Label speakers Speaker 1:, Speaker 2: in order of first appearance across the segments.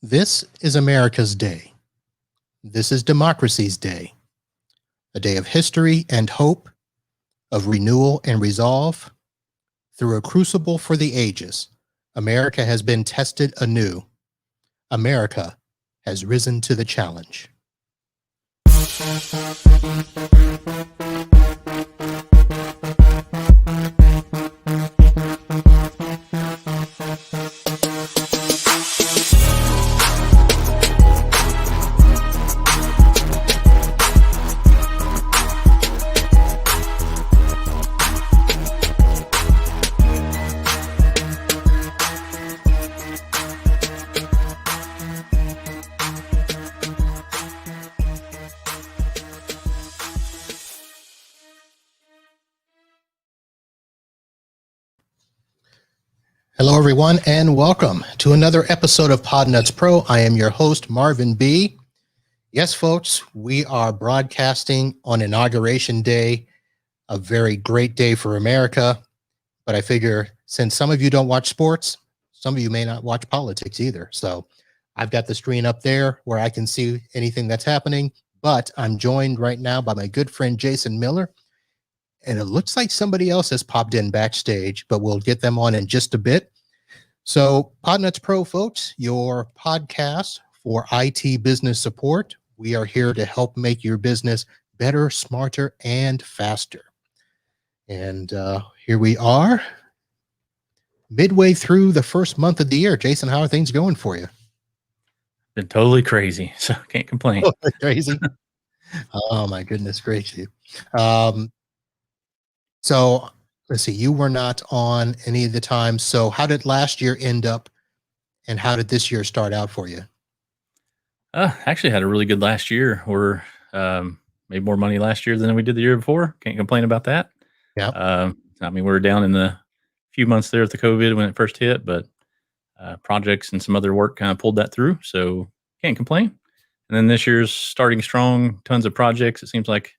Speaker 1: This is America's day. This is democracy's day. A day of history and hope, of renewal and resolve. Through a crucible for the ages, America has been tested anew. America has risen to the challenge. Hello, everyone, and welcome to another episode of Podnutz Pro. I am your host, Marvin B. Yes, folks, we are broadcasting on Inauguration Day, a very great day for America. But I figure since some of you don't watch sports, some of you may not watch politics either. So I've got the screen up there where I can see anything that's happening. But I'm joined right now by my good friend, Jason Miller. And it looks like somebody else has popped in backstage, but we'll get them on in just a bit. So Podnutz Pro, folks, your podcast for IT business support. We are here to help make your business better, smarter, and faster. And here we are, midway through the first month of the year. Jason, how are things going for you?
Speaker 2: Been totally crazy, so can't complain.
Speaker 1: Crazy? Oh, my goodness gracious. So let's see, you were not on any of the time. So how did last year end up and how did this year start out for you?
Speaker 2: Actually had a really good last year. We're made more money last year than we did the year before. Can't complain about that.
Speaker 1: Yeah.
Speaker 2: I mean, we were down in the few months there with the COVID when it first hit, but projects and some other work kind of pulled that through. So can't complain. And then this year's starting strong, tons of projects. It seems like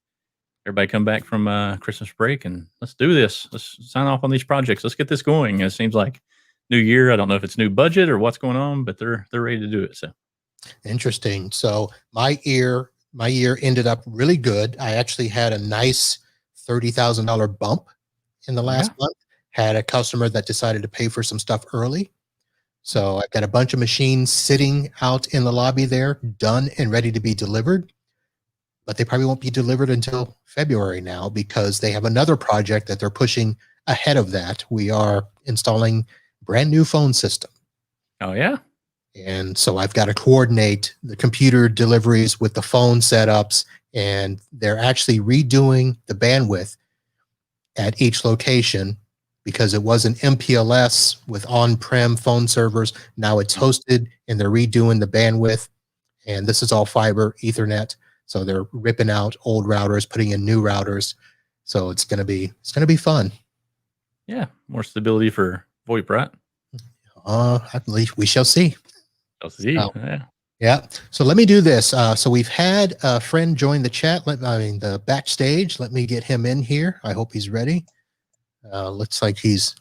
Speaker 2: everybody come back from Christmas break and let's do this. Let's sign off on these projects. Let's get this going. It seems like new year. I don't know if it's new budget or what's going on, but they're ready to do it. So
Speaker 1: interesting. So my year ended up really good. I actually had a nice $30,000 bump in the last month. Had a customer that decided to pay for some stuff early. So I've got a bunch of machines sitting out in the lobby there, done and ready to be delivered. But they probably won't be delivered until February now because they have another project that they're pushing ahead of that. We are installing brand new phone system.
Speaker 2: Oh, yeah.
Speaker 1: And so I've got to coordinate the computer deliveries with the phone setups, and they're actually redoing the bandwidth at each location because it was an MPLS with on-prem phone servers. Now it's hosted and they're redoing the bandwidth, and this is all fiber Ethernet. So they're ripping out old routers, putting in new routers. So it's gonna be fun.
Speaker 2: Yeah, more stability for VoIP, right?
Speaker 1: At least we shall see. Yeah. So let me do this. So we've had a friend join the chat. The backstage. Let me get him in here. I hope he's ready. Looks like he's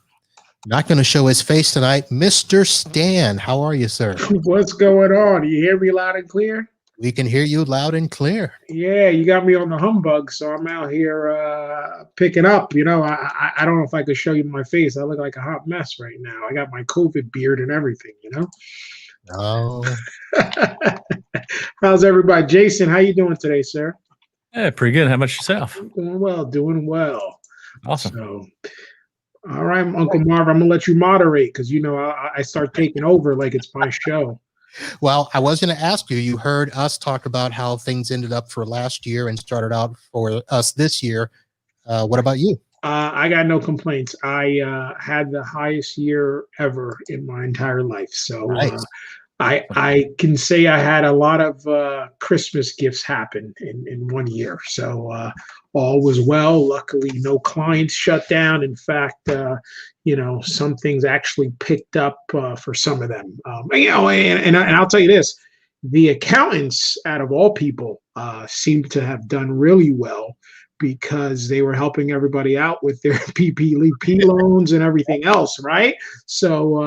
Speaker 1: not going to show his face tonight. Mr. Stan, how are you, sir?
Speaker 3: What's going on? You hear me loud and clear?
Speaker 1: We can hear you loud and clear.
Speaker 3: Yeah, you got me on the humbug, so I'm out here picking up. You know, I don't know if I could show you my face. I look like a hot mess right now. I got my COVID beard and everything, you know?
Speaker 1: Oh.
Speaker 3: How's everybody? Jason, how you doing today, sir?
Speaker 2: Yeah, pretty good. How about yourself?
Speaker 3: Doing well.
Speaker 2: Awesome.
Speaker 3: So, all right, Uncle Marv, I'm going to let you moderate because, you know, I start taking over like it's my show.
Speaker 1: Well, I was going to ask you, you heard us talk about how things ended up for last year and started out for us this year. What about you?
Speaker 3: I got no complaints. I had the highest year ever in my entire life. So nice. I can say I had a lot of Christmas gifts happen in 1 year. So all was well. Luckily, no clients shut down. In fact, you know, some things actually picked up for some of them. You know, and I'll tell you this, the accountants, out of all people, seem to have done really well because they were helping everybody out with their PPP loans and everything else, right? So,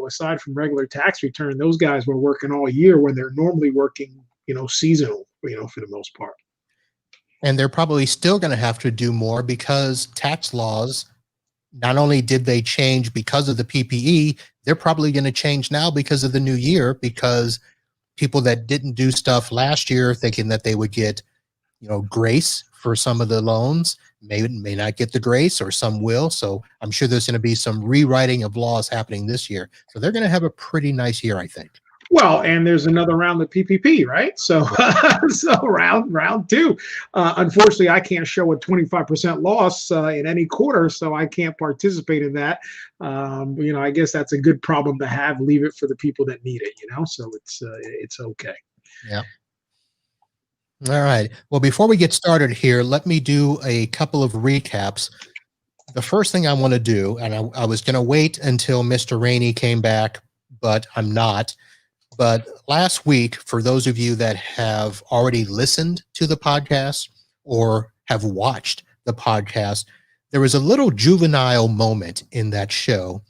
Speaker 3: aside from regular tax return, those guys were working all year when they're normally working, seasonal, for the most part.
Speaker 1: And they're probably still going to have to do more because tax laws, not only did they change because of the PPE, they're probably going to change now because of the new year, because people that didn't do stuff last year thinking that they would get, grace for some of the loans may not get the grace, or some will. So I'm sure there's going to be some rewriting of laws happening this year. So they're going to have a pretty nice year, I think.
Speaker 3: Well, and there's another round of PPP, right? So, so round two. Unfortunately, I can't show a 25% loss in any quarter, so I can't participate in that. I guess that's a good problem to have. Leave it for the people that need it, So it's okay.
Speaker 1: Yeah. All right. Well, before we get started here, let me do a couple of recaps. The first thing I want to do, and I was going to wait until Mr. Rainey came back, but I'm not. But last week, for those of you that have already listened to the podcast or have watched the podcast, there was a little juvenile moment in that show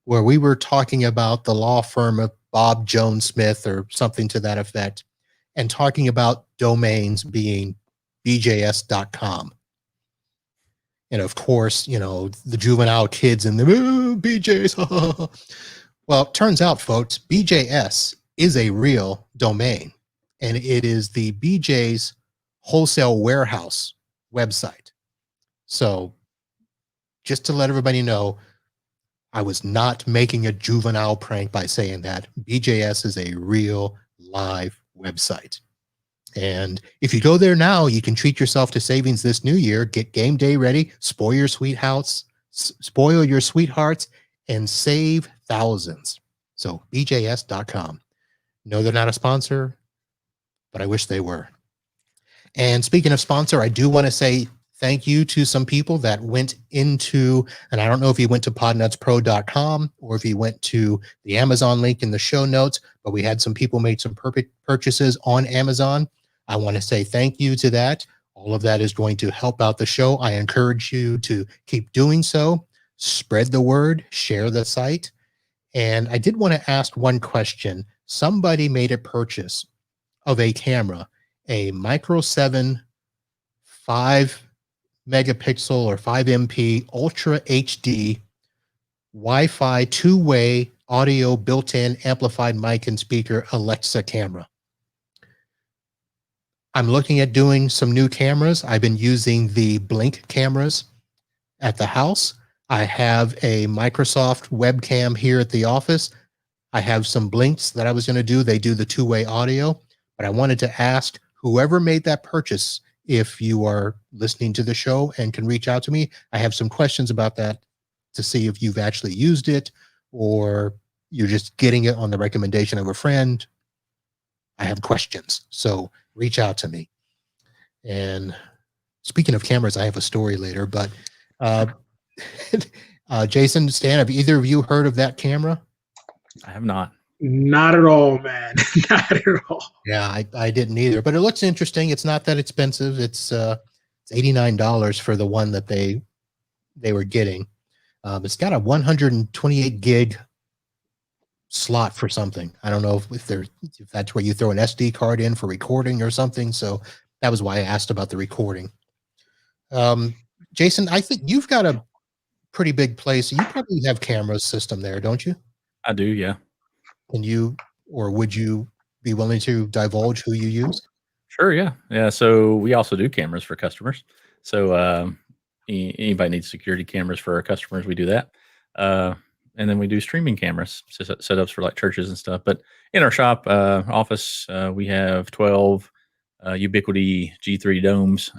Speaker 1: where we were talking about the law firm of Bob Jones Smith or something to that effect, and talking about domains being bjs.com. And of course, the juvenile kids and the BJs. Well, it turns out, folks, BJS is a real domain, and it is the BJ's wholesale warehouse website. So just to let everybody know, I was not making a juvenile prank by saying that. BJS is a real live website. And if you go there now, you can treat yourself to savings this new year. Get game day ready, spoil your sweethearts, and save thousands. So bjs.com. No, they're not a sponsor, but I wish they were. And speaking of sponsor, I do want to say thank you to some people that went into, and I don't know if you went to podnutzpro.com or if you went to the Amazon link in the show notes, but we had some people make some perfect purchases on Amazon. I want to say thank you to that. All of that is going to help out the show. I encourage you to keep doing so. Spread the word, share the site. And I did want to ask one question. Somebody made a purchase of a camera, a Micro 7 5 megapixel or 5 MP Ultra HD Wi-Fi two-way audio built-in amplified mic and speaker Alexa camera. I'm looking at doing some new cameras. I've been using the Blink cameras at the house. I have a Microsoft webcam here at the office. I have some Blinks that I was going to do. They do the two-way audio, but I wanted to ask whoever made that purchase, if you are listening to the show and can reach out to me. I have some questions about that to see if you've actually used it or you're just getting it on the recommendation of a friend. I have questions, so reach out to me. And speaking of cameras, I have a story later, but Jason, Stan, have either of you heard of that camera?
Speaker 2: I have not.
Speaker 3: Not at all, man. Not at all.
Speaker 1: Yeah, I didn't either, but it looks interesting. It's not that expensive. It's $89 for the one that they were getting. It's got a 128 gig slot for something. I don't know if that's where you throw an SD card in for recording or something. So that was why I asked about the recording. Jason, I think you've got a pretty big place. You probably have camera system there, don't you?
Speaker 2: I do, yeah.
Speaker 1: Can you, or would you be willing to divulge who you use?
Speaker 2: Sure, yeah. Yeah, so we also do cameras for customers. So anybody needs security cameras for our customers, we do that. And then we do streaming cameras, setups for like churches and stuff. But in our shop office, we have 12 Ubiquiti G3 domes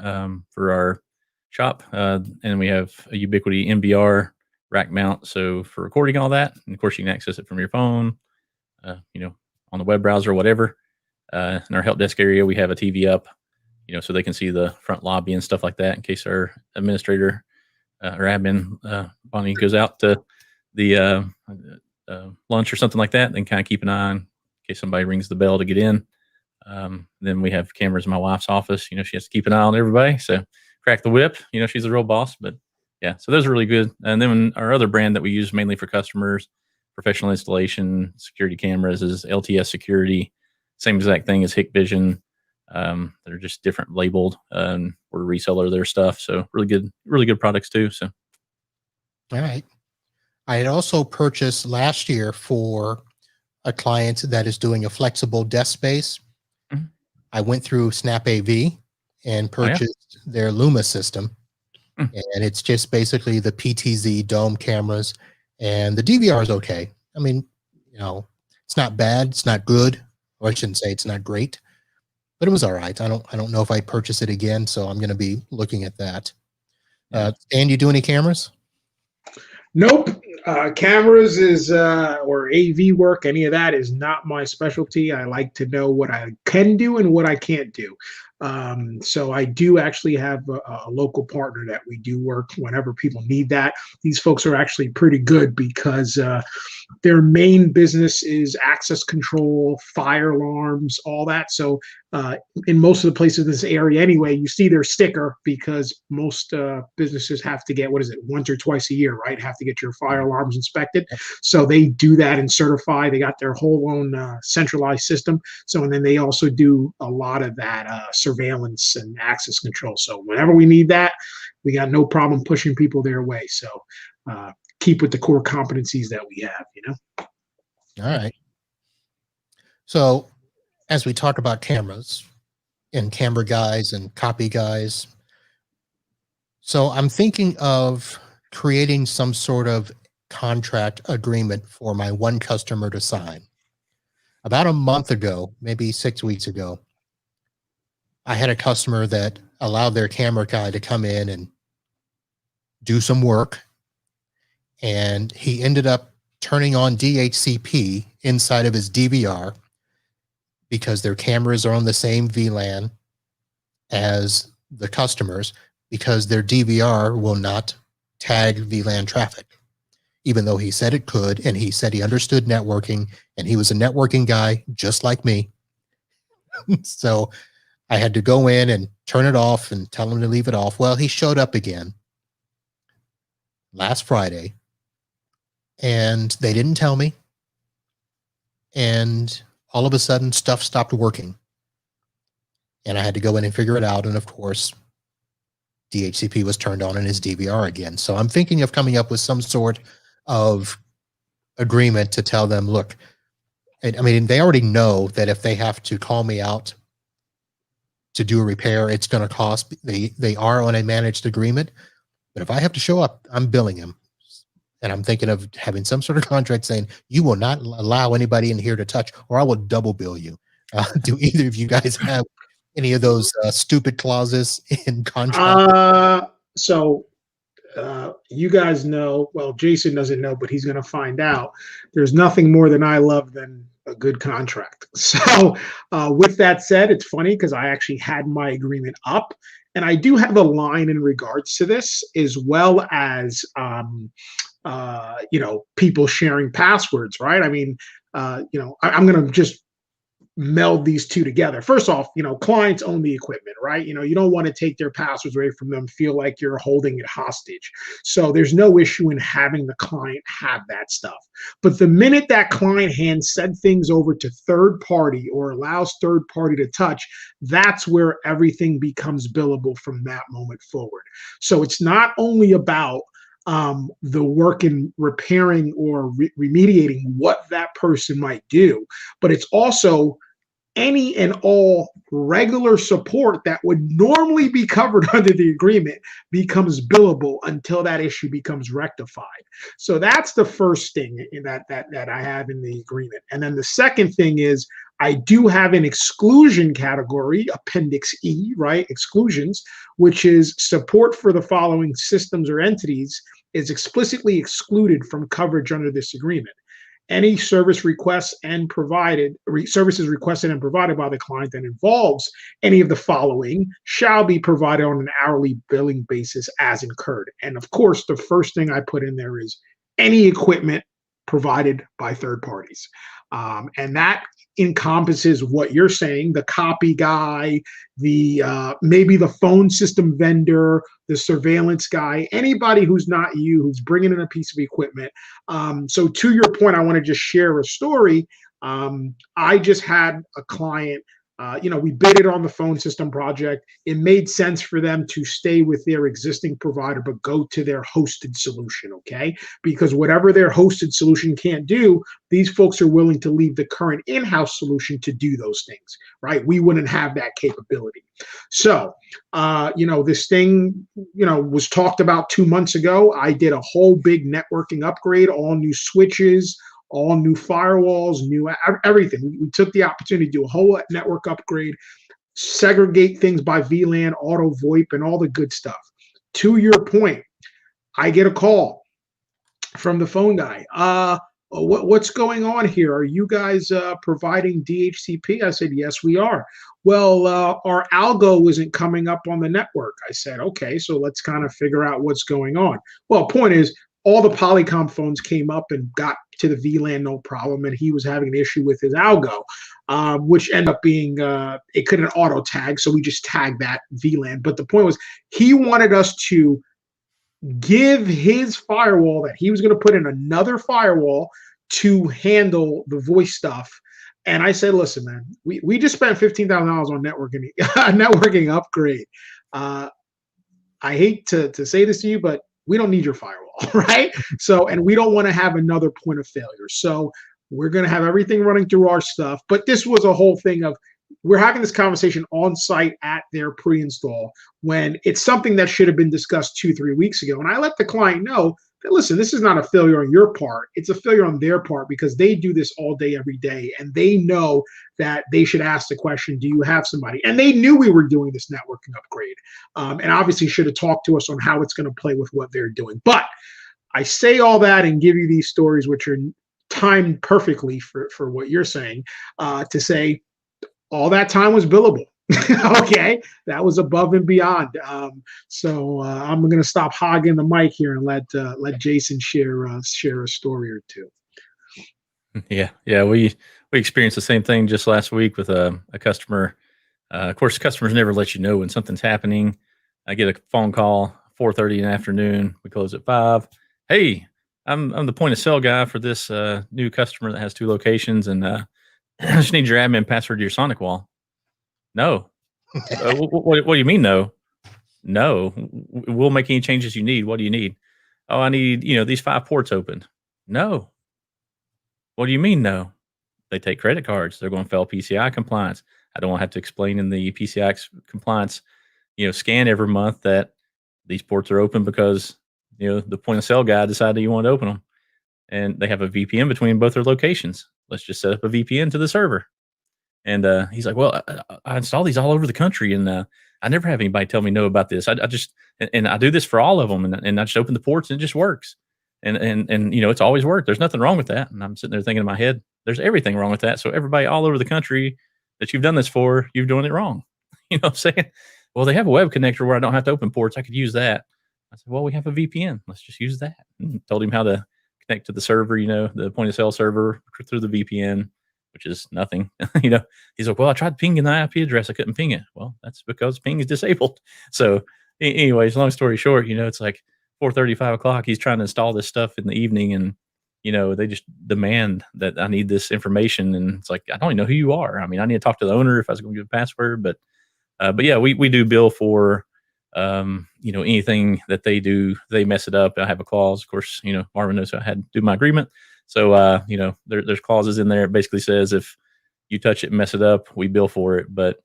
Speaker 2: for our shop. And we have a Ubiquiti MBR rack mount. So for recording all that, and of course you can access it from your phone, on the web browser or whatever. In our help desk area, we have a TV up, so they can see the front lobby and stuff like that in case our administrator or admin, Bonnie, goes out to the lunch or something like that. Then kind of keep an eye on in case somebody rings the bell to get in. Then we have cameras in my wife's office. She has to keep an eye on everybody. So crack the whip. She's a real boss. But yeah, so those are really good. And then our other brand that we use mainly for customers, professional installation, security cameras is LTS Security. Same exact thing as Hikvision. They're just different labeled. We're a reseller of their stuff. So really good products too. So.
Speaker 1: All right. I had also purchased last year for a client that is doing a flexible desk space.
Speaker 2: Mm-hmm.
Speaker 1: I went through Snap AV and purchased their Luma system. Mm-hmm. And it's just basically the PTZ dome cameras, and the DVR is okay. I mean, it's not bad. It's not good. Or I shouldn't say it's not great, but it was all right. I don't know if I purchase it again. So I'm going to be looking at that. Dan, you do any cameras?
Speaker 3: Nope. Cameras is or AV work, any of that is not my specialty. I like to know what I can do and what I can't do. So I do actually have a local partner that we do work whenever people need that. These folks are actually pretty good because their main business is access control, fire alarms, all that. So in most of the places in this area anyway, you see their sticker because most businesses have to get, once or twice a year, right? Have to get your fire alarms inspected. So they do that and certify. They got their whole own centralized system. So, and then they also do a lot of that surveillance and access control. So whenever we need that, we got no problem pushing people their way. So keep with the core competencies that we have,
Speaker 1: All right. So as we talk about cameras and camera guys and copy guys, so I'm thinking of creating some sort of contract agreement for my one customer to sign. About a month ago, maybe 6 weeks ago, I had a customer that allowed their camera guy to come in and do some work. And he ended up turning on DHCP inside of his DVR because their cameras are on the same VLAN as the customers, because their DVR will not tag VLAN traffic, even though he said it could. And he said he understood networking, and he was a networking guy just like me. So I had to go in and turn it off and tell him to leave it off. Well, he showed up again last Friday, and they didn't tell me. And all of a sudden, stuff stopped working. And I had to go in and figure it out. And of course, DHCP was turned on in his DVR again. So I'm thinking of coming up with some sort of agreement to tell them, look, I mean, they already know that if they have to call me out to do a repair, it's going to cost. They are on a managed agreement. But if I have to show up, I'm billing him. And I'm thinking of having some sort of contract saying, you will not allow anybody in here to touch, or I will double bill you. Do either of you guys have any of those stupid clauses in contract?
Speaker 3: So you guys know, well, Jason doesn't know, but he's going to find out. There's nothing more than I love than a good contract. So with that said, it's funny because I actually had my agreement up, and I do have a line in regards to this, as well as people sharing passwords, right? I mean, I'm going to just meld these two together. First off, clients own the equipment, right? You don't want to take their passwords away from them, feel like you're holding it hostage. So there's no issue in having the client have that stuff. But the minute that client hands said things over to third party or allows third party to touch, that's where everything becomes billable from that moment forward. So it's not only about the work in repairing or remediating what that person might do, but it's also any and all regular support that would normally be covered under the agreement becomes billable until that issue becomes rectified. So that's the first thing that I have in the agreement. And then the second thing is I do have an exclusion category, Appendix E, right? Exclusions, which is support for the following systems or entities is explicitly excluded from coverage under this agreement. Any services requested and provided by the client that involves any of the following shall be provided on an hourly billing basis as incurred. And of course, the first thing I put in there is any equipment provided by third parties. And that encompasses what you're saying, the copy guy, the maybe the phone system vendor, the surveillance guy, anybody who's not you, who's bringing in a piece of equipment. So to your point, I want to just share a story. I just had a client, we bid it on the phone system project. It made sense for them to stay with their existing provider, but go to their hosted solution, okay? Because whatever their hosted solution can't do, these folks are willing to leave the current in-house solution to do those things, right? We wouldn't have that capability. So, this thing, was talked about 2 months ago. I did a whole big networking upgrade, all new switches, all new firewalls, new everything. We took the opportunity to do a whole network upgrade, segregate things by VLAN, auto VoIP, and all the good stuff. To your point, I get a call from the phone guy. What's going on here? Are you guys providing DHCP? I said, yes, we are. Well, our algo isn't coming up on the network. I said, okay, so let's kind of figure out what's going on. Well, point is, all the Polycom phones came up and got to the VLAN no problem, and he was having an issue with his algo, which ended up being it couldn't auto tag, so we just tagged that VLAN. But the point was, he wanted us to give his firewall that he was going to put in another firewall to handle the voice stuff. And I said, listen, man, we just spent $15,000 on networking upgrade. I hate to say this to you, but we don't need your firewall, right? So, and we don't want to have another point of failure. So we're going to have everything running through our stuff. But this was a whole thing of, we're having this conversation on site at their pre-install when it's something that should have been discussed 2-3 weeks ago. And I let the client know that, listen, this is not a failure on your part. It's a failure on their part because they do this all day, every day. And they know that they should ask the question, do you have somebody? And they knew we were doing this networking upgrade. And obviously should have talked to us on how it's going to play with what they're doing. But I say all that and give you these stories, which are timed perfectly for what you're saying, to say all that time was billable. Okay, that was above and beyond. So I'm going to stop hogging the mic here and let Jason share a story or two.
Speaker 2: Yeah. We experienced the same thing just last week with a customer. Of course, customers never let you know when something's happening. I get a phone call 4:30 in the afternoon. We close at 5. Hey, I'm the point of sale guy for this new customer that has 2 locations, and I just need your admin password to your Sonic wall. No. What do you mean no? No. We'll make any changes you need. What do you need? Oh, I need, these 5 ports open. No. What do you mean no? They take credit cards. They're going to fail PCI compliance. I don't want to have to explain in the PCI compliance, scan every month that these ports are open because, the point of sale guy decided he wanted to open them. And they have a VPN between both their locations. Let's just set up a VPN to the server. And he's like, well, I install these all over the country, and I never have anybody tell me no about this. I just and I do this for all of them, and I just open the ports and it just works. And it's always worked. There's nothing wrong with that. And I'm sitting there thinking in my head, there's everything wrong with that. So everybody all over the country that you've done this for, you're doing it wrong. You know what I'm saying? Well, they have a web connector where I don't have to open ports. I could use that. I said, well, we have a VPN. Let's just use that. And told him how to connect to the server, the point of sale server through the VPN, which is nothing. He's like, well, I tried pinging the IP address. I couldn't ping it. Well, that's because ping is disabled. So anyways, long story short, it's like 4:30, 5 o'clock. He's trying to install this stuff in the evening, and they just demand that I need this information. And it's like, I don't even know who you are. I mean, I need to talk to the owner if I was going to give a password, but yeah, we do bill for, anything that they do, they mess it up. I have a clause, of course, Marvin knows how I had to do my agreement. So, there's clauses in there. It basically says if you touch it and mess it up, we bill for it. But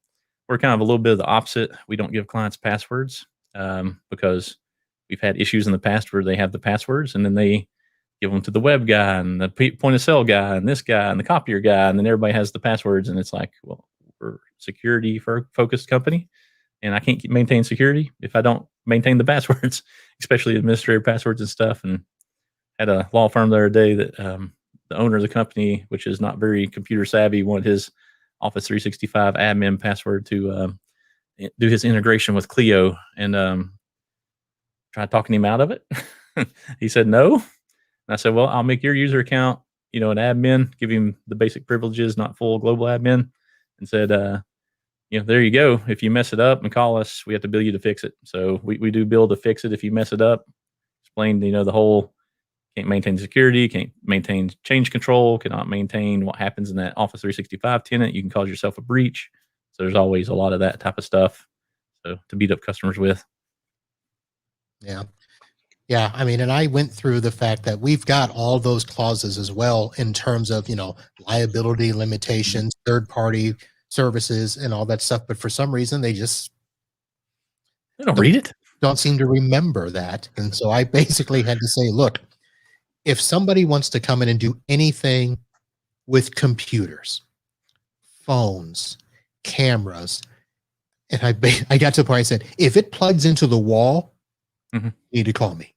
Speaker 2: we're kind of a little bit of the opposite. We don't give clients passwords because we've had issues in the past where they have the passwords and then they give them to the web guy and the point of sale guy and this guy and the copier guy. And then everybody has the passwords. And it's like, well, we're a security focused company, and I can't maintain security if I don't maintain the passwords, especially administrator passwords and stuff. And had a law firm the other day that the owner of the company, which is not very computer savvy, wanted his Office 365 admin password to do his integration with Clio, and tried talking him out of it. He said no. And I said, well, I'll make your user account an admin, give him the basic privileges, not full global admin, and said, there you go. If you mess it up and call us, we have to bill you to fix it. So we do bill to fix it if you mess it up. Explain, the whole can't maintain security, can't maintain change control, cannot maintain what happens in that Office 365 tenant. You can cause yourself a breach. So there's always a lot of that type of stuff. So to beat up customers with.
Speaker 1: Yeah. Yeah. I mean, and I went through the fact that we've got all those clauses as well in terms of, liability limitations, third party services and all that stuff. But for some reason, they
Speaker 2: don't read it.
Speaker 1: Don't seem to remember that. And so I basically had to say, look, if somebody wants to come in and do anything with computers, phones, cameras, and I got to the point I said, if it plugs into the wall, you need to call me.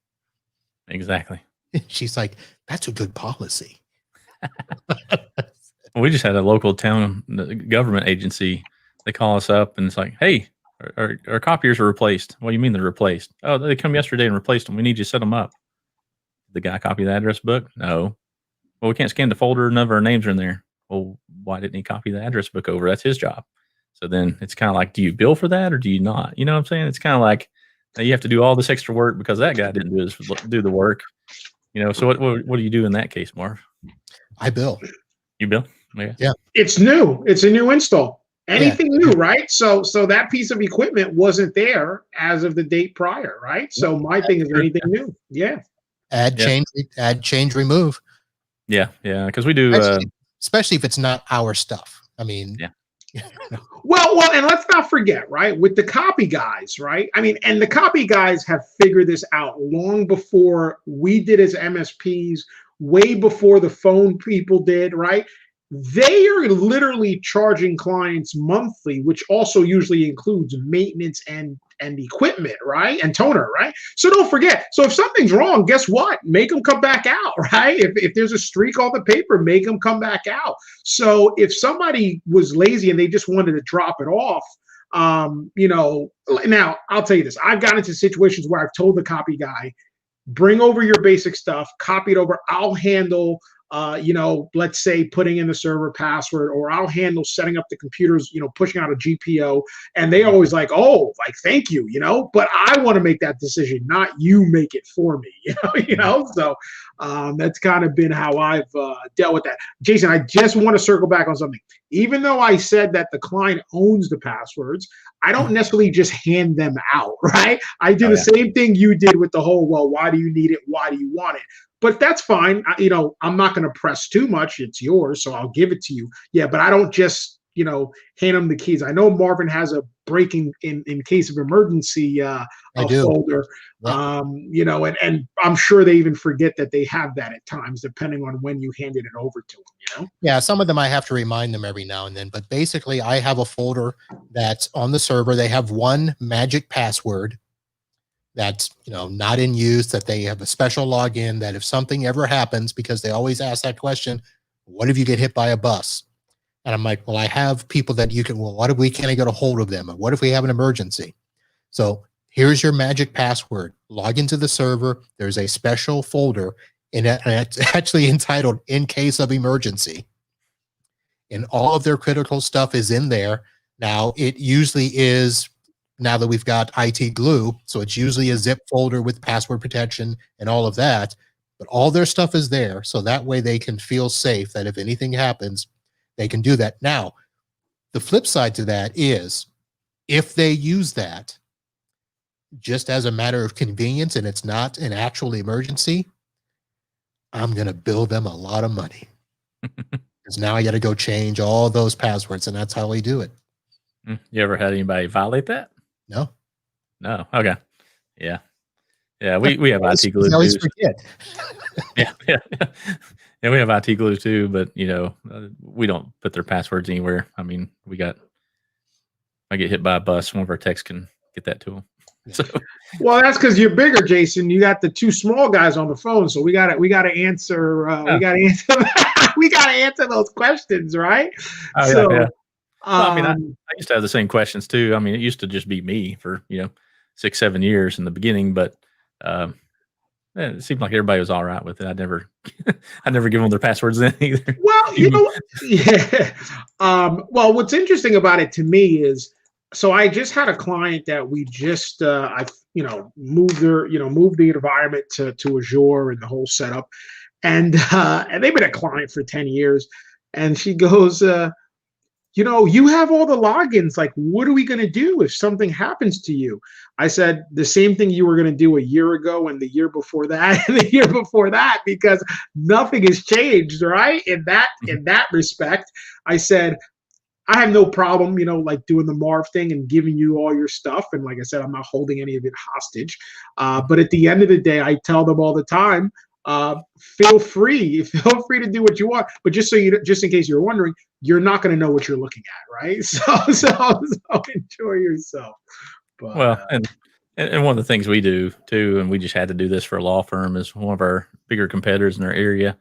Speaker 2: Exactly.
Speaker 1: She's like, that's a good policy.
Speaker 2: We just had a local town government agency. They call us up and it's like, hey, our copiers are replaced. What do you mean they're replaced? Oh, they come yesterday and replaced them. We need you to set them up. Did the guy copy the address book? No. Well, we can't scan the folder. None of our names are in there. Well, why didn't he copy the address book over? That's his job. So then it's kind of like, do you bill for that or do you not? You know what I'm saying? It's kind of like you have to do all this extra work because that guy didn't do the work. So what do you do in that case, Marv?
Speaker 1: I bill.
Speaker 2: You bill?
Speaker 1: Yeah.
Speaker 3: It's new. It's a new install. Anything new, right? So that piece of equipment wasn't there as of the date prior, right? So my thing is anything new. Yeah.
Speaker 1: Add, change, remove.
Speaker 2: Yeah. Because we do,
Speaker 1: especially if it's not our stuff. I mean,
Speaker 2: yeah.
Speaker 3: Well, and let's not forget, right? With the copy guys, right? I mean, and the copy guys have figured this out long before we did as MSPs, way before the phone people did, right? They are literally charging clients monthly, which also usually includes maintenance and equipment, right? And toner, right? So don't forget. So if something's wrong, guess what? Make them come back out, right? If there's a streak on the paper, make them come back out. So if somebody was lazy and they just wanted to drop it off, now I'll tell you this. I've gotten into situations where I've told the copy guy, bring over your basic stuff, copy it over. I'll handle let's say putting in the server password, or I'll handle setting up the computers, pushing out a GPO. And they always like, thank you, but I want to make that decision, not you make it for me, So that's kind of been how I've dealt with that. Jason, I just want to circle back on something. Even though I said that the client owns the passwords, I don't necessarily just hand them out, right? I do the same thing you did with the whole, well, why do you need it? Why do you want it? But that's fine. I'm not going to press too much. It's yours, so I'll give it to you. Yeah, but I don't just, hand them the keys. I know Marvin has a breaking in case of emergency folder. Yeah. And I'm sure they even forget that they have that at times, depending on when you handed it over to them.
Speaker 1: Yeah, some of them I have to remind them every now and then. But basically, I have a folder that's on the server. They have one magic password that's not in use, that they have a special login, that if something ever happens, because they always ask that question, what if you get hit by a bus? And I'm like, well, I have people that you can, what if we can't get a hold of them? And what if we have an emergency? So here's your magic password. Log into the server. There's a special folder, and it's actually entitled "In Case of Emergency." And all of their critical stuff is in there. Now, it usually is, now that we've got IT glue, so it's usually a zip folder with password protection and all of that, but all their stuff is there. So that way they can feel safe that if anything happens, they can do that. Now, the flip side to that is if they use that just as a matter of convenience and it's not an actual emergency, I'm going to bill them a lot of money. Because now I got to go change all those passwords, and that's how we do it.
Speaker 2: You ever had anybody violate that?
Speaker 1: No.
Speaker 2: Okay. Yeah. We have IT glue.
Speaker 1: I always forget.
Speaker 2: Yeah. We have IT glue too, but we don't put their passwords anywhere. I mean, I get hit by a bus, one of our techs can get that to them.
Speaker 1: Yeah.
Speaker 2: So,
Speaker 3: well, that's because you're bigger, Jason. You got the two small guys on the phone, so we got to answer. We got to answer. We got to answer those questions, right?
Speaker 2: Yeah. Well, I used to have the same questions too. I mean, it used to just be me for 6-7 years in the beginning, but It seemed like everybody was all right with it. I never give them their passwords then either.
Speaker 3: Well, yeah. Well, what's interesting about it to me is, so I just had a client that we just, moved the environment to Azure and the whole setup, and they've been a client for 10 years, and she goes, you have all the logins. Like, what are we going to do if something happens to you? I said, the same thing you were going to do a year ago and the year before that and the year before that, because nothing has changed, right? In that respect, I said, I have no problem, like doing the Marv thing and giving you all your stuff. And like I said, I'm not holding any of it hostage. But at the end of the day, I tell them all the time, feel free to do what you want. But just in case you're wondering, you're not going to know what you're looking at, right? So enjoy yourself. But,
Speaker 2: well, and one of the things we do too, and we just had to do this for a law firm, is one of our bigger competitors in our area.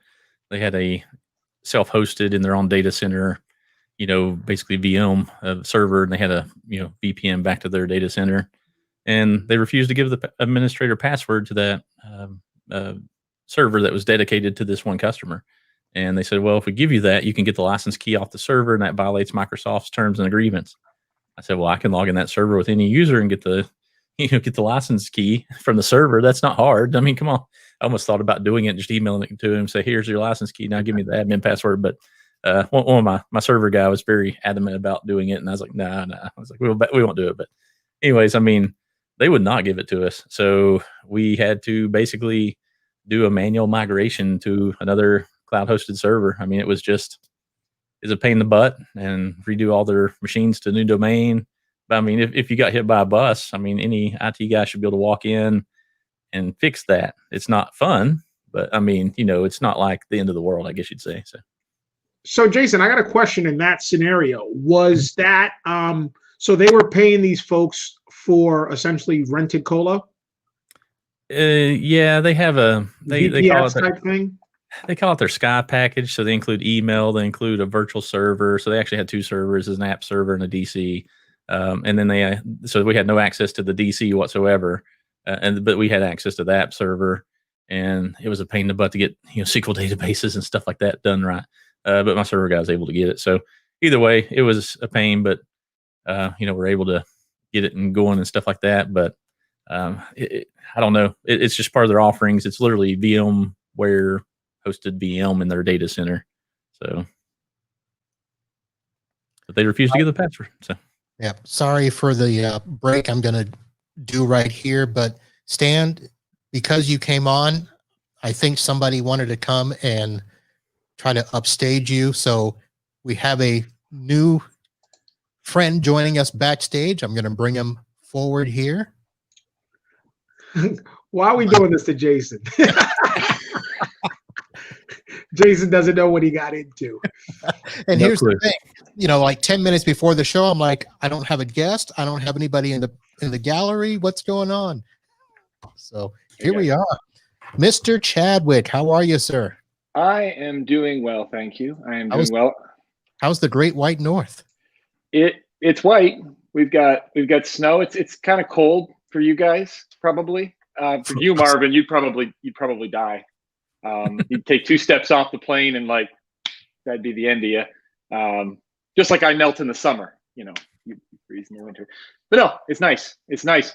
Speaker 2: They had a self-hosted in their own data center, basically VM server, and they had a VPN back to their data center, and they refused to give the administrator password to that server that was dedicated to this one customer. And they said, well, if we give you that, you can get the license key off the server, and that violates Microsoft's terms and agreements. I said, well, I can log in that server with any user and get the license key from the server. That's not hard. I mean, come on. I almost thought about doing it, just emailing it to him, say, here's your license key. Now give me the admin password. But one of my server guy was very adamant about doing it. And I was like, nah. I was like, we won't do it. But anyways, I mean, they would not give it to us. So we had to basically do a manual migration to another cloud hosted server. I mean, it's a pain in the butt, and redo all their machines to a new domain. But I mean, if you got hit by a bus, I mean, any IT guy should be able to walk in and fix that. It's not fun, but I mean, it's not like the end of the world, I guess you'd say.
Speaker 3: So Jason, I got a question in that scenario. Was that, so they were paying these folks for essentially rented cola?
Speaker 2: Yeah, they have they call it
Speaker 3: type thing.
Speaker 2: They call it their Sky package. So they include email, they include a virtual server. So they actually had two servers, an app server and a DC. And then so we had no access to the DC whatsoever. But we had access to the app server, and it was a pain in the butt to get, SQL databases and stuff like that done right. But my server guy was able to get it. So either way, it was a pain, but we're able to get it and going and stuff like that. But I don't know. It's just part of their offerings. It's literally VMware hosted VM in their data center. So, but they refuse to give the password. So,
Speaker 1: yeah. Sorry for the break I'm going to do right here, but Stan, because you came on, I think somebody wanted to come and try to upstage you. So we have a new friend joining us backstage. I'm going to bring him forward here.
Speaker 3: Why are we doing this to Jason? Jason doesn't know what he got into.
Speaker 1: And here's the thing, like 10 minutes before the show, I'm like, I don't have a guest. I don't have anybody in the gallery. What's going on? So here we are. Mr. Chadwick, how are you, sir?
Speaker 4: I am doing well, thank you. I am doing well.
Speaker 1: How's the Great White North?
Speaker 4: It's white. We've got snow. It's kind of cold for you guys, probably. For you, Marvin, you'd probably die. You'd take 2 steps off the plane and that'd be the end of you. Just like I melt in the summer, you freeze in the winter. But no, it's nice. It's nice.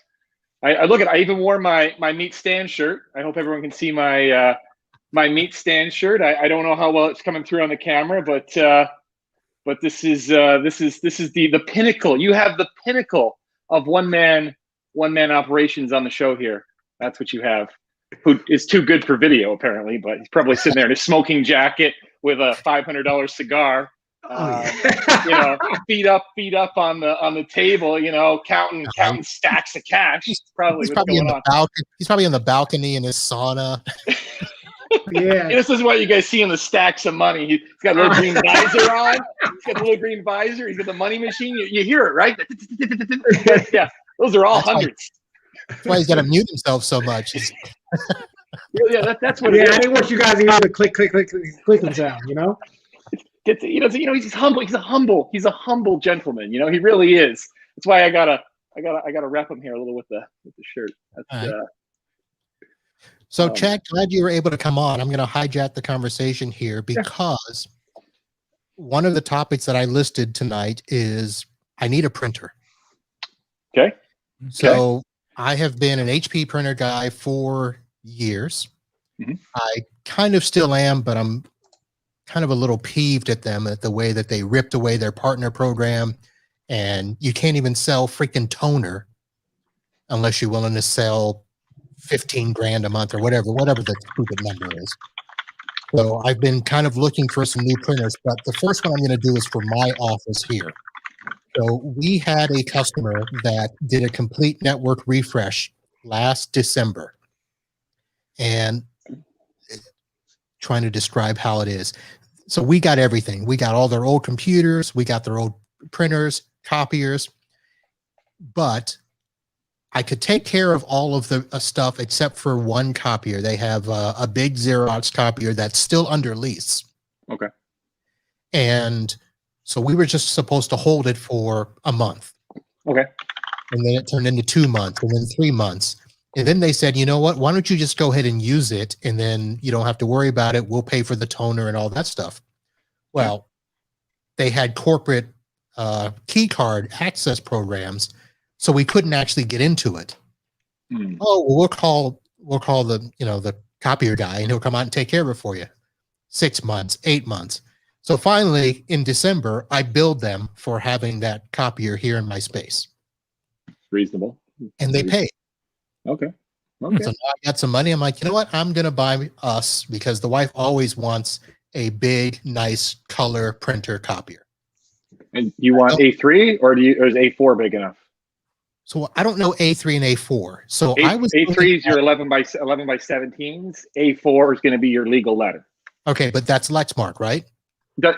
Speaker 4: I even wore my meat stand shirt. I hope everyone can see my my meat stand shirt. I don't know how well it's coming through on the camera, but this is the pinnacle. You have the pinnacle of one man operations on the show here. That's what you have. Who is too good for video apparently, but he's probably sitting there in a smoking jacket with a $500 cigar. Feet up on the table, counting stacks of cash.
Speaker 1: He's probably in the balcony. He's probably in the balcony in his sauna.
Speaker 3: Yeah.
Speaker 4: This is what you guys see in the stacks of money. He's got a little green visor on. He's got the little green visor. He's got the money machine. You hear it, right? Yeah, those are all hundreds.
Speaker 1: That's why he's got to mute himself so much.
Speaker 4: Yeah, that's what.
Speaker 3: Yeah, I didn't want you guys to hear the clicking sound.
Speaker 4: He's humble. He's a humble gentleman. He really is. That's why I gotta rep him here a little with the shirt. That's,
Speaker 1: So, Chad, glad you were able to come on. I'm going to hijack the conversation here because one of the topics that I listed tonight is I need a printer.
Speaker 4: Okay.
Speaker 1: So I have been an HP printer guy for years. I kind of still am, but I'm kind of a little peeved at them at the way that they ripped away their partner program, and you can't even sell freaking toner unless you're willing to sell 15 grand a month or whatever the stupid number is. So I've been kind of looking for some new printers, but the first one I'm going to do is for my office here. So we had a customer that did a complete network refresh last December, and trying to describe how it is. So we got everything. We got all their old computers. We got their old printers, copiers, but I could take care of all of the stuff except for one copier. They have a big Xerox copier that's still under lease.
Speaker 4: Okay.
Speaker 1: And so we were just supposed to hold it for a month.
Speaker 4: Okay.
Speaker 1: And then it turned into 2 months and then 3 months. And then they said, you know what, why don't you just go ahead and use it? And then you don't have to worry about it. We'll pay for the toner and all that stuff. Well, they had corporate key card access programs, so we couldn't actually get into it. Oh, well, we'll call the, the copier guy, and he'll come out and take care of it for you. 6 months, 8 months. So finally, in December, I billed them for having that copier here in my space.
Speaker 4: Reasonable.
Speaker 1: And they paid.
Speaker 4: Okay.
Speaker 1: So now I got some money. I'm like, you know what? I'm going to buy us, because the wife always wants a big, nice color printer copier.
Speaker 4: And you want A3 or is A4 big enough?
Speaker 1: So I don't know A3 and A4. So
Speaker 4: A3 is your 11 by 17s. A4 is going to be your legal letter.
Speaker 1: Okay, but that's Lexmark, right?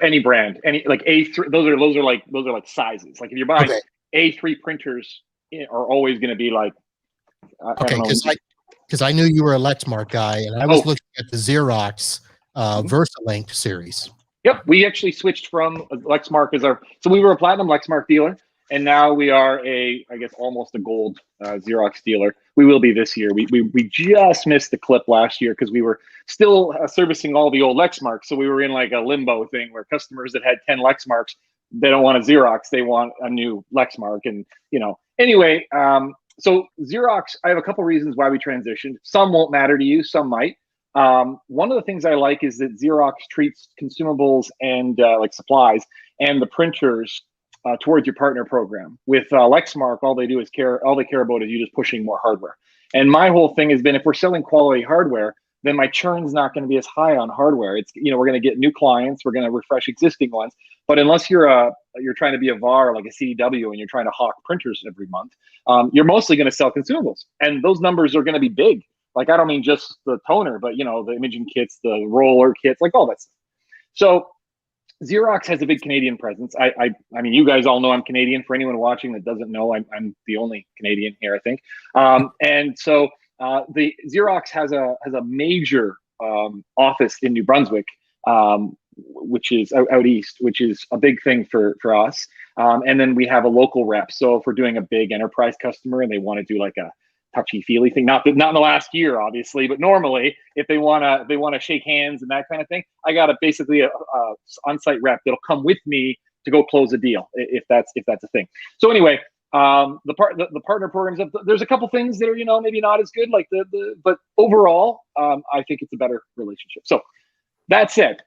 Speaker 4: Any brand, any like A3. Those are like sizes. Like if you're buying A3 printers, are always going to be like.
Speaker 1: Okay, because I knew you were a Lexmark guy, and I was looking at the Xerox VersaLink series.
Speaker 4: Yep, we actually switched from Lexmark as our. So we were a platinum Lexmark dealer, and now we are I guess almost a gold Xerox dealer. We will be this year. We just missed the clip last year because we were still servicing all the old Lexmarks. So we were in like a limbo thing where customers that had 10 Lexmarks, they don't want a Xerox, they want a new Lexmark, and anyway. So Xerox, I have a couple reasons why we transitioned. Some won't matter to you, some might. One of the things I like is that Xerox treats consumables and like supplies and the printers towards your partner program. With Lexmark, all they care about is you just pushing more hardware. And my whole thing has been, if we're selling quality hardware, then my churn's not going to be as high on hardware. It's, we're going to get new clients, we're going to refresh existing ones. But unless you're trying to be a VAR like a CDW and you're trying to hawk printers every month, you're mostly going to sell consumables, and those numbers are going to be big. Like, I don't mean just the toner, but the imaging kits, the roller kits, like all that stuff. So Xerox has a big Canadian presence. I mean, you guys all know I'm Canadian. For anyone watching that doesn't know, I'm the only Canadian here, I think. And so the Xerox has a major office in New Brunswick, which is out east, which is a big thing for us. And then we have a local rep. So if we're doing a big enterprise customer and they want to do like a touchy-feely thing, not in the last year, obviously, but normally if they want to shake hands and that kind of thing, I got basically a on-site rep that'll come with me to go close a deal if that's a thing. So anyway, the partner programs, there's a couple things that are maybe not as good, like but overall I think it's a better relationship. So that said,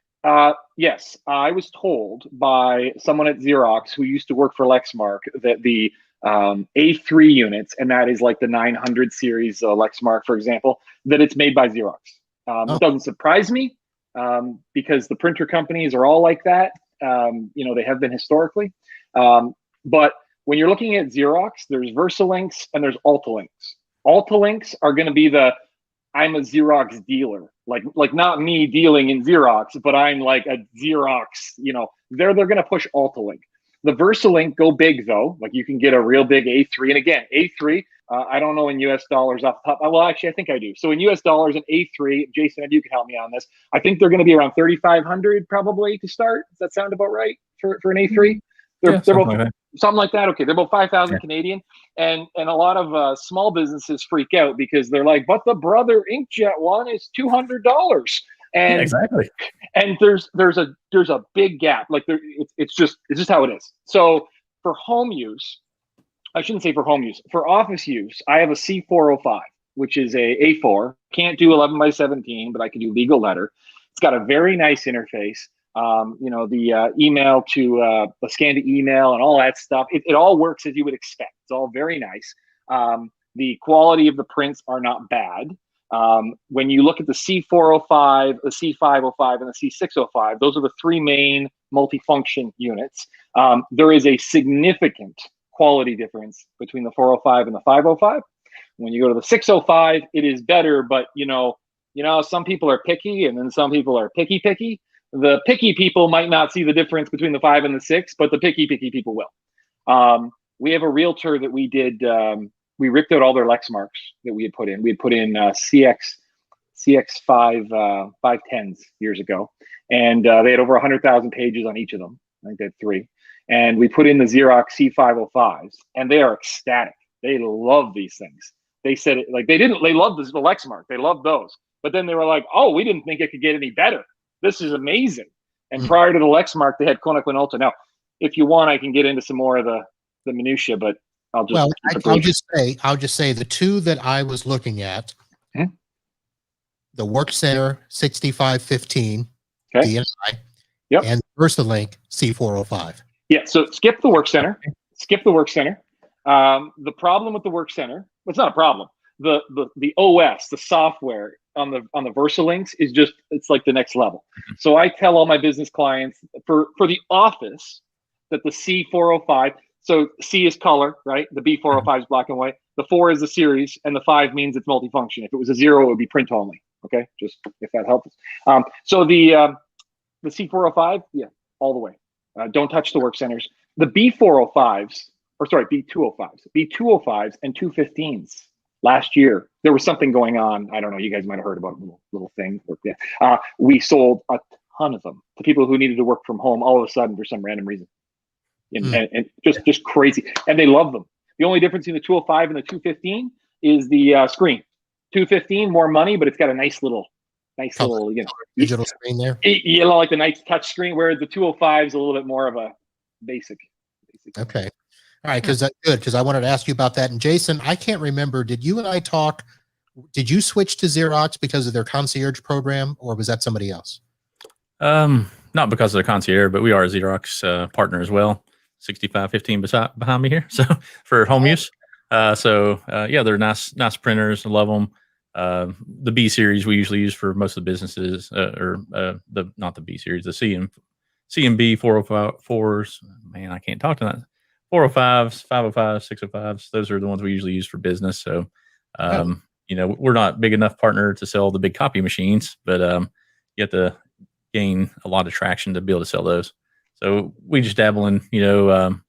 Speaker 4: yes, I was told by someone at Xerox who used to work for Lexmark that the A3 units, and that is like the 900 series Lexmark, for example, that it's made by Xerox. It doesn't surprise me because the printer companies are all like that. They have been historically. But when you're looking at Xerox, there's VersaLinks and there's Altalinks. Altalinks are going to be I'm a Xerox dealer, like not me dealing in Xerox, but I'm like a Xerox, they're going to push Altalink. The VersaLink go big though, like you can get a real big A3. And again, A3, I don't know in US dollars off the top. Well, actually, I think I do. So in US dollars, an A3, Jason, if you can help me on this, I think they're going to be around 3,500 probably to start. Does that sound about right for an A3? They're
Speaker 2: something
Speaker 4: both
Speaker 2: like that.
Speaker 4: something like that. Okay, they're both 5,000
Speaker 2: Yeah.
Speaker 4: Canadian, and a lot of small businesses freak out because they're like, but the Brother Inkjet one is $200,
Speaker 2: Yeah,
Speaker 4: and
Speaker 2: exactly.
Speaker 4: there's a big gap. Like it's just how it is. So for home use, I shouldn't say for home use. For office use, I have a C405, which is a A4. Can't do 11 by 17, but I can do legal letter. It's got a very nice interface. The email to the scan to email and all that stuff. It all works as you would expect. It's all very nice. The quality of the prints are not bad. When you look at the C405, the C505, and the C605, those are the three main multifunction units. There is a significant quality difference between the 405 and the 505. When you go to the 605, it is better, but some people are picky, and then some people are picky. The picky people might not see the difference between the 5 and the 6, but the picky people will. We have a realtor that we did. We ripped out all their Lexmarks that we had put in. We had put in CX5 510s years ago, and they had over 100,000 pages on each of them. I think they had 3. And we put in the Xerox C505s, and they are ecstatic. They love these things. They said it like they loved the Lexmark. They loved those. But then they were like, oh, we didn't think it could get any better. This is amazing. And prior to the Lexmark, they had Konica Minolta. Now, if you want, I can get into some more of the minutia, but I'll
Speaker 1: just say the two that I was looking at, the Work Center 6515,
Speaker 4: okay.
Speaker 1: DNI,
Speaker 4: yep.
Speaker 1: and VersaLink C405.
Speaker 4: Yeah, so skip the Work Center. Skip the Work Center. The problem with the Work Center, well, it's not a problem. The OS, the software on the VersaLinks is just, it's like the next level. So I tell all my business clients for the office that the C405, so C is color, right? The B405 is black and white. The 4 is the series, and the 5 means it's multifunction. If it was a 0, it would be print only. Okay, just if that helps. So the C405, yeah, all the way. Don't touch the Work Centers. The B205s and 215s. Last year, there was something going on. I don't know. You guys might have heard about a little thing. Yeah. We sold a ton of them to people who needed to work from home all of a sudden for some random reason. And just crazy. And they love them. The only difference between the 205 and the 215 is the screen. 215, more money, but it's got a nice little
Speaker 1: digital screen there.
Speaker 4: Like the nice touch screen, whereas the 205 is a little bit more of a basic.
Speaker 1: Okay. All right, because I wanted to ask you about that. And Jason, I can't remember, did you and I talk, did you switch to Xerox because of their concierge program, or was that somebody else?
Speaker 2: Not because of the concierge, but we are a Xerox partner as well. 6515 behind me here. So for home use. Yeah, they're nice printers. I love them. The B series we usually use for most of the businesses, not the B series, the C and B 404s. Man, I can't talk to that. 405s, 505s, 605s. Those are the ones we usually use for business. So, we're not big enough partner to sell the big copy machines, but you have to gain a lot of traction to be able to sell those. So we just dabble in, kind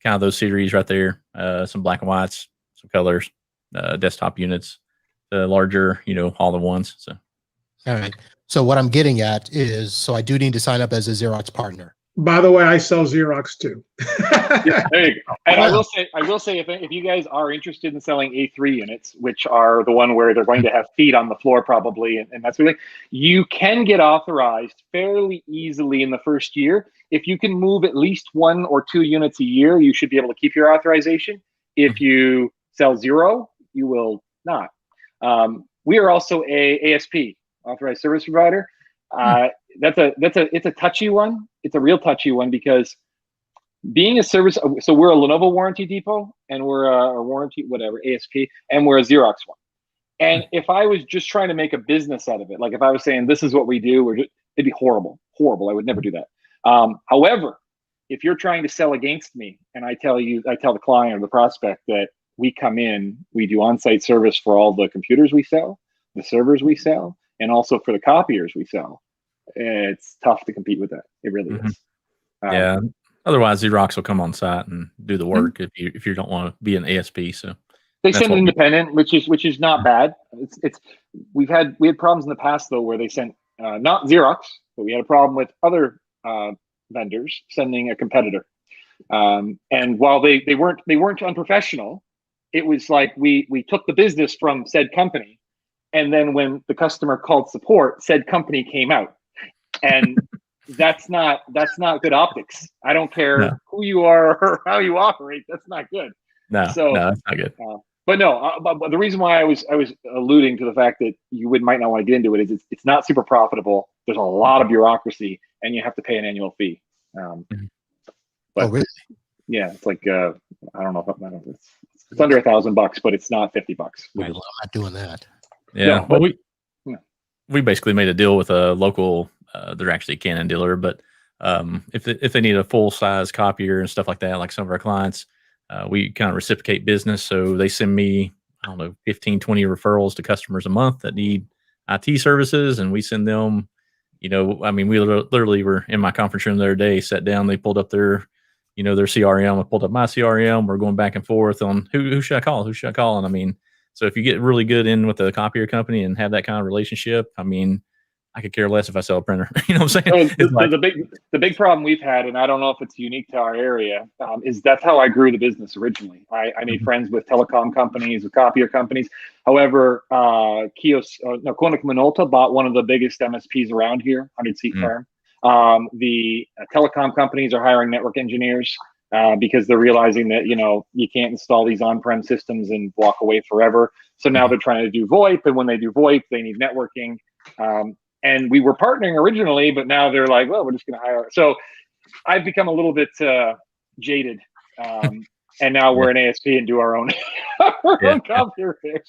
Speaker 2: of those series right there. Some black and whites, some colors, desktop units, the larger, all the ones. So,
Speaker 1: all right. So what I'm getting at is, so I do need to sign up as a Xerox partner.
Speaker 3: By the way, I sell Xerox too.
Speaker 4: Yeah, there you go. And I will say, if you guys are interested in selling A3 units, which are the one where they're going to have feet on the floor probably, and that's really, you can get authorized fairly easily in the first year. If you can move at least 1 or 2 units a year, you should be able to keep your authorization. If you sell 0, you will not. We are also a ASP, authorized service provider. It's a touchy one. It's a real touchy one because being a service, so we're a Lenovo warranty depot and we're a warranty, whatever, ASP, and we're a Xerox one. And if I was just trying to make a business out of it, like if I was saying, this is what we do, it'd be horrible. I would never do that. However, if you're trying to sell against me and I tell the client or the prospect that we come in, we do on-site service for all the computers we sell, the servers we sell, and also for the copiers we sell, it's tough to compete with that. It really is.
Speaker 2: Yeah. Otherwise, Xerox will come on site and do the work if you don't want to be an ASP. So
Speaker 4: they send an independent, which is not bad. We had problems in the past though where they sent not Xerox, but we had a problem with other vendors sending a competitor. And while they weren't unprofessional, it was like we took the business from said company, and then when the customer called support, said company came out, and that's not good optics. I don't care who you are or how you operate. That's not good.
Speaker 2: No,
Speaker 4: so,
Speaker 2: that's not good.
Speaker 4: But no, but the reason why I was alluding to the fact that you might not want to get into it is it's not super profitable. There's a lot of bureaucracy, and you have to pay an annual fee. But
Speaker 1: really?
Speaker 4: Yeah, it's like I don't know. It's under $1,000, but it's not $50.
Speaker 1: Well, I'm not doing that.
Speaker 2: Yeah, no, well, we basically made a deal with a local. They're actually a Canon dealer, but if they need a full size copier and stuff like that, like some of our clients, we kind of reciprocate business. So they send me, I don't know, 15, 20 referrals to customers a month that need IT services, and we send them. We literally were in my conference room the other day, sat down, they pulled up their CRM. I pulled up my CRM. We're going back and forth on who should I call? Who should I call? And so if you get really good in with the copier company and have that kind of relationship, I could care less if I sell a printer. You know what I'm saying?
Speaker 4: The big problem we've had, and I don't know if it's unique to our area, is that's how I grew the business originally. I made friends with telecom companies, with copier companies. However, Konica Minolta bought one of the biggest MSPs around here, 100-seat firm. The telecom companies are hiring network engineers because they're realizing that you can't install these on-prem systems and walk away forever. So now they're trying to do VoIP, and when they do VoIP, they need networking. And we were partnering originally, but now they're like, well, we're just going to hire. So I've become a little bit jaded, and now we're an ASP and do our own own copier repairs.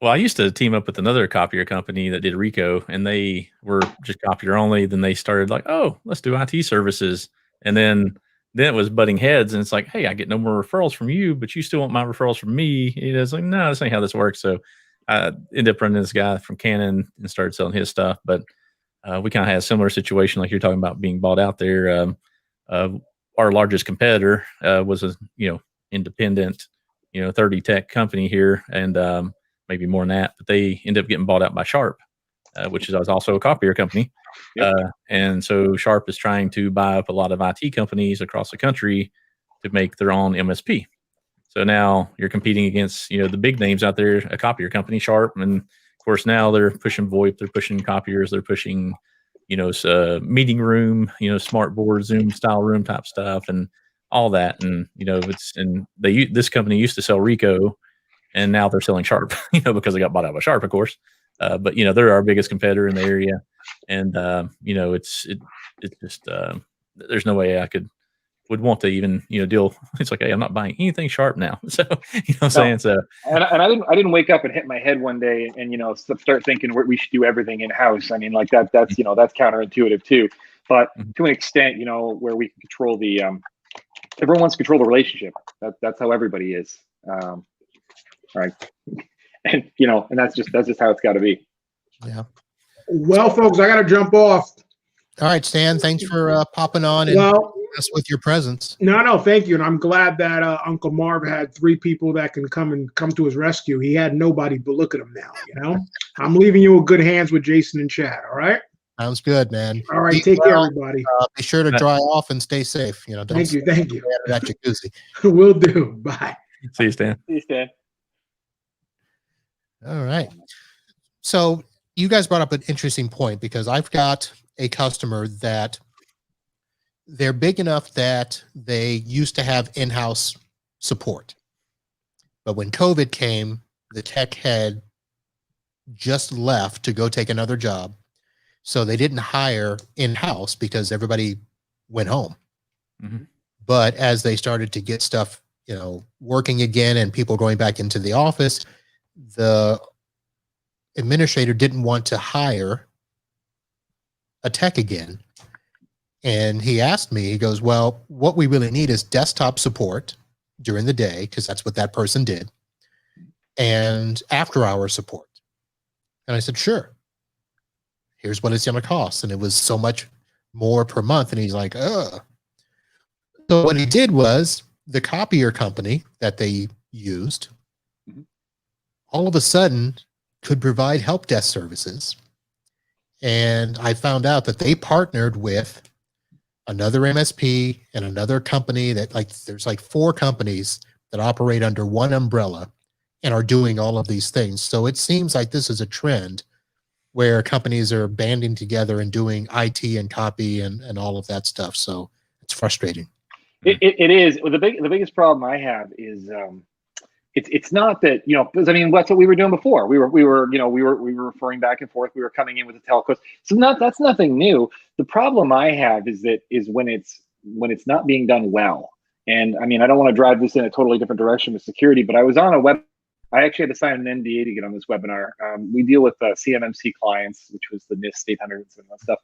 Speaker 2: Well, I used to team up with another copier company that did Rico, and they were just copier only. Then they started like, oh, let's do IT services, and then it was butting heads, and it's like, hey, I get no more referrals from you, but you still want my referrals from me. It's like, no, this ain't how this works. So I ended up running this guy from Canon and started selling his stuff. But we kind of had a similar situation like you're talking about being bought out there. Our largest competitor was a independent 30 tech company here, and maybe more than that. But they ended up getting bought out by Sharp, which is also a copier company. And so Sharp is trying to buy up a lot of IT companies across the country to make their own MSP. So now you're competing against, the big names out there, a copier company, Sharp. And of course, now they're pushing VoIP, they're pushing copiers, they're pushing, meeting room, smart board, Zoom style room type stuff and all that. And, this company used to sell Rico, and now they're selling Sharp, because they got bought out by Sharp, of course. But, they're our biggest competitor in the area. And, it's just, there's no way I would want to even deal. It's like, hey, I'm not buying anything Sharp now. So what I'm saying? So
Speaker 4: and I didn't wake up and hit my head one day and start thinking we should do everything in house. I mean, like that's that's counterintuitive too. But to an extent, where we can control the everyone wants to control the relationship. That's how everybody is. Right. And and that's just how it's got to be.
Speaker 1: Yeah.
Speaker 3: Well, folks, I got to jump off.
Speaker 1: All right, Stan, thanks for popping on and us with your presence.
Speaker 3: No, thank you. And I'm glad that Uncle Marv had 3 people that can come to his rescue. He had nobody, but look at him now, I'm leaving you in good hands with Jason and Chad, all right?
Speaker 1: Sounds good, man.
Speaker 3: All right, take care, everybody.
Speaker 1: Be sure to dry off and stay safe. Don't
Speaker 3: thank you.
Speaker 1: That jacuzzi.
Speaker 3: Will do. Bye.
Speaker 2: See you, Stan.
Speaker 1: All right. So you guys brought up an interesting point, because I've got a customer that they're big enough that they used to have in-house support. But when COVID came, the tech had just left to go take another job. So they didn't hire in-house because everybody went home. But as they started to get stuff, working again and people going back into the office, the administrator didn't want to hire a tech again. And he asked me, he goes, well, what we really need is desktop support during the day, because that's what that person did, and after-hour support. And I said, sure. Here's what it's going to cost. And it was so much more per month. And he's like, ugh. So what he did was, the copier company that they used all of a sudden could provide help desk services. And I found out that they partnered with another MSP, and another company that there's like 4 companies that operate under one umbrella and are doing all of these things. So it seems like this is a trend where companies are banding together and doing IT and copy and all of that stuff. So it's frustrating.
Speaker 4: It is. Well, the biggest problem I have is it's not that, because I mean, that's what we were doing before. We were referring back and forth. We were coming in with the telcos. So that's nothing new. The problem I have is when it's not being done well. And I mean, I don't want to drive this in a totally different direction with security, but I was on a web. I actually had to sign an NDA to get on this webinar. We deal with CMMC clients, which was the NIST 800s and that stuff.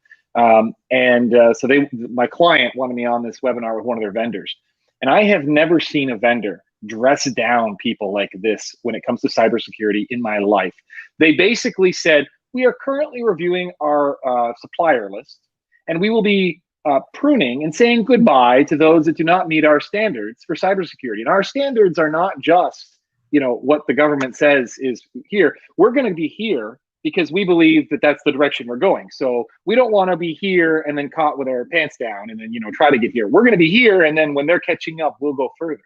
Speaker 4: So my client wanted me on this webinar with one of their vendors. And I have never seen a vendor dress down people like this when it comes to cybersecurity in my life. They basically said, we are currently reviewing our supplier list, and we will be pruning and saying goodbye to those that do not meet our standards for cybersecurity. And our standards are not just, what the government says is here. We're going to be here because we believe that that's the direction we're going. So we don't want to be here and then caught with our pants down and then, try to get here. We're going to be here, and then when they're catching up, we'll go further.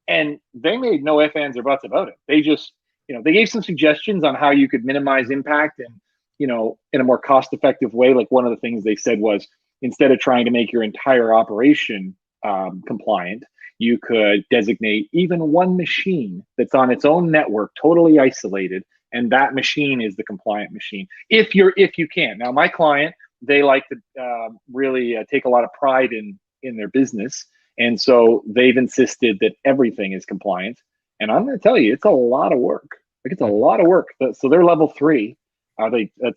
Speaker 4: And they made no ifs, ands, or buts about it. They just, they gave some suggestions on how you could minimize impact and, in a more cost-effective way. Like one of the things they said was, instead of trying to make your entire operation compliant, you could designate even one machine that's on its own network, totally isolated, and that machine is the compliant machine. If you can. Now, my client, they like to really take a lot of pride in their business. And so they've insisted that everything is compliant. And I'm going to tell you, it's a lot of work. Like, it's a lot of work. So they're level 3.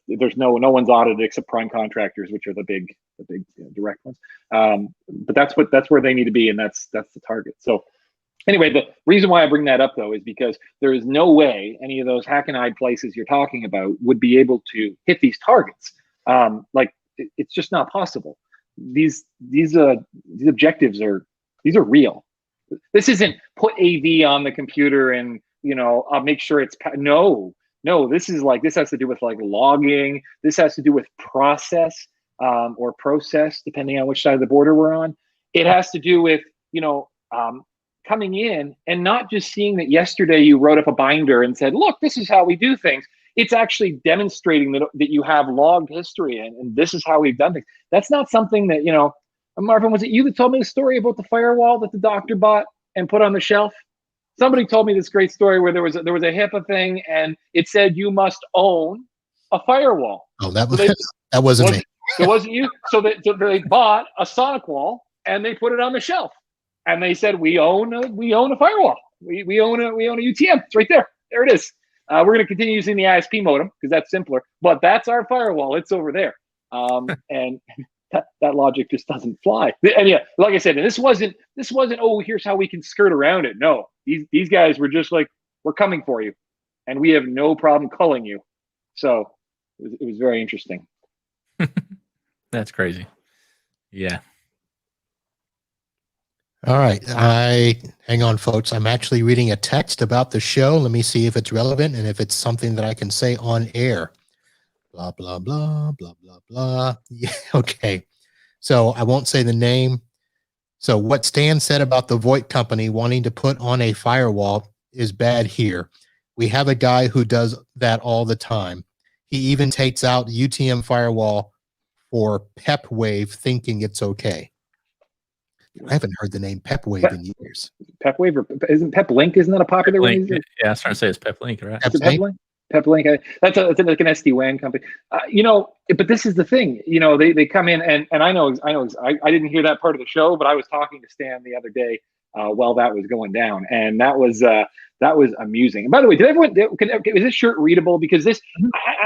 Speaker 4: There's no one's audited except prime contractors, which are the big direct ones. But that's where they need to be, and that's the target. So anyway, the reason why I bring that up though is because there is no way any of those hack and hide places you're talking about would be able to hit these targets. It's just not possible. These objectives are real. This isn't put AV on the computer and I'll make sure it's no, this has to do with like logging. This has to do with process or process, depending on which side of the border we're on. It has to do with, coming in and not just seeing that yesterday you wrote up a binder and said, look, this is how we do things. It's actually demonstrating that you have logged history and this is how we've done things. That's not something that, Marvin, was it you that told me the story about the firewall that the doctor bought and put on the shelf? Somebody told me this great story where there was a HIPAA thing and it said you must own a firewall.
Speaker 1: Oh, that wasn't me.
Speaker 4: It wasn't you. So they bought a Sonic wall and they put it on the shelf, and they said we own a firewall. We own a UTM. It's right there. There it is. We're going to continue using the ISP modem because that's simpler, but that's our firewall. It's over there. And that logic just doesn't fly. And yeah, like I said, and this wasn't, oh, here's how we can skirt around it. No, these guys were just like, we're coming for you and we have no problem culling you. So it was very interesting.
Speaker 2: That's crazy. Yeah.
Speaker 1: All right. Hang on, folks. I'm actually reading a text about the show. Let me see if it's relevant and if it's something that I can say on air. Blah, blah, blah, blah, blah, blah. Yeah, okay. So I won't say the name. So what Stan said about the VoIP company wanting to put on a firewall is bad here. We have a guy who does that all the time. He even takes out UTM firewall for PepWave thinking it's okay. I haven't heard the name PepWave in years.
Speaker 4: PepWave, or isn't PepLink? Isn't that a popular one?
Speaker 2: Yeah, I was trying to say it's PepLink, right?
Speaker 1: PepLink?
Speaker 4: PepLink. That's like an SD-WAN company. But this is the thing. They come in and I didn't hear that part of the show, but I was talking to Stan the other day while that was going down, and that was amusing. And by the way, is this shirt readable? Because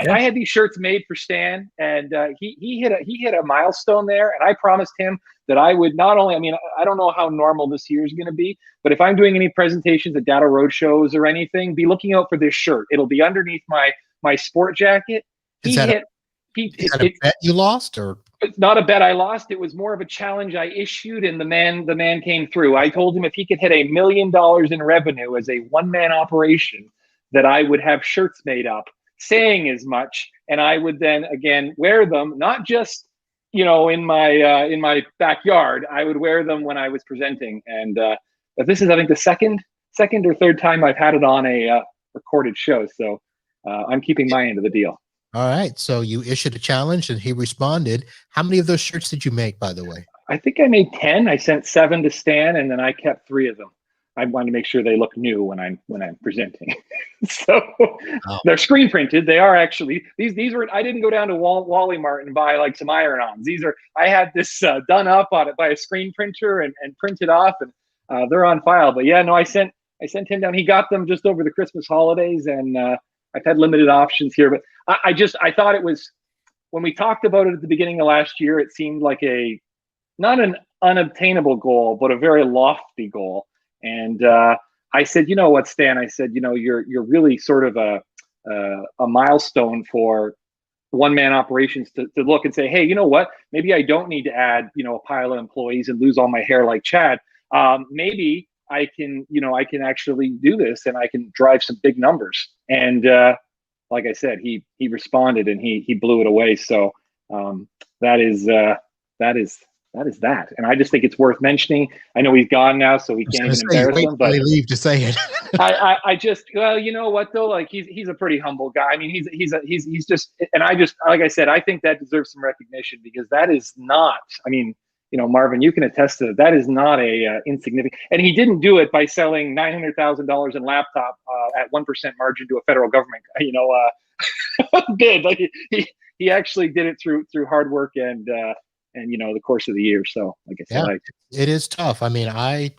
Speaker 4: I had these shirts made for Stan, and he hit a milestone there, and I promised him that I would not only, I don't know how normal this year is going to be, but if I'm doing any presentations at Data Road shows or anything, be looking out for this shirt. It'll be underneath my sport jacket.
Speaker 1: Is that a bet you lost, or?
Speaker 4: It's not a bet I lost. It was more of a challenge I issued, and the man came through. I told him if he could hit $1 million in revenue as a one-man operation, that I would have shirts made up saying as much, and I would then again wear them, not just in my backyard. I would wear them when I was presenting, and but this is, I think, the second or third time I've had it on a recorded show. So I'm keeping my end of the deal.
Speaker 1: All right. So you issued a challenge and he responded. How many of those shirts did you make, by the way?
Speaker 4: I think I made 10. I sent 7 to Stan, and then I kept 3 of them. I wanted to make sure they look new when I'm presenting. So they're screen printed. They are actually these were. I didn't go down to Wally Mart and buy like some iron-ons. These are. I had this done up on it by a screen printer and printed off, and they're on file. But yeah, no, I sent him down. He got them just over the Christmas holidays, and I've had limited options here. But I thought it was, when we talked about it at the beginning of last year, it seemed like not an unobtainable goal, but a very lofty goal. And I said, you know what, Stan? I said, you're really sort of a milestone for one-man operations to look and say, hey, you know what? Maybe I don't need to add, a pile of employees and lose all my hair like Chad. Maybe I can actually do this, and I can drive some big numbers. And like I said, he responded, and he blew it away. So that is that. And I just think it's worth mentioning. I know he's gone now, so we can't even embarrass him. But
Speaker 1: leave to say it.
Speaker 4: I just, well, you know what though? Like he's a pretty humble guy. I mean, he's just, and I just, like I said, I think that deserves some recognition, because that is not. I mean, Marvin, you can attest to that. That is not a insignificant. And he didn't do it by selling $900,000 in laptop at 1% margin to a federal government. Bid. Like he actually did it through hard work and the course of the year. So like I said,
Speaker 1: it is tough. I mean, I'm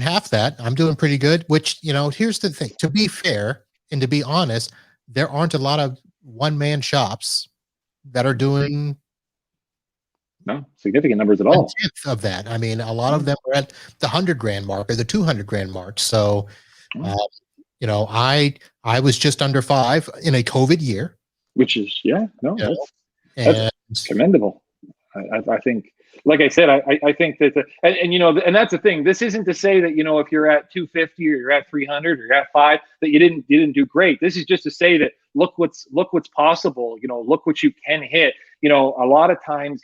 Speaker 1: half that. I'm doing pretty good, which, here's the thing, to be fair and to be honest, there aren't a lot of one-man shops that are doing
Speaker 4: significant numbers at all.
Speaker 1: 1/10 of that. I mean, a lot of them are at the $100,000 mark or the $200,000 mark. So, I was just under 5 in a COVID year,
Speaker 4: which is, that's commendable. I think, like I said, I think that, and that's the thing. This isn't to say that, if you're at 250 or you're at 300 or you're at 5, that you didn't do great. This is just to say that look what's possible. Look what you can hit. A lot of times,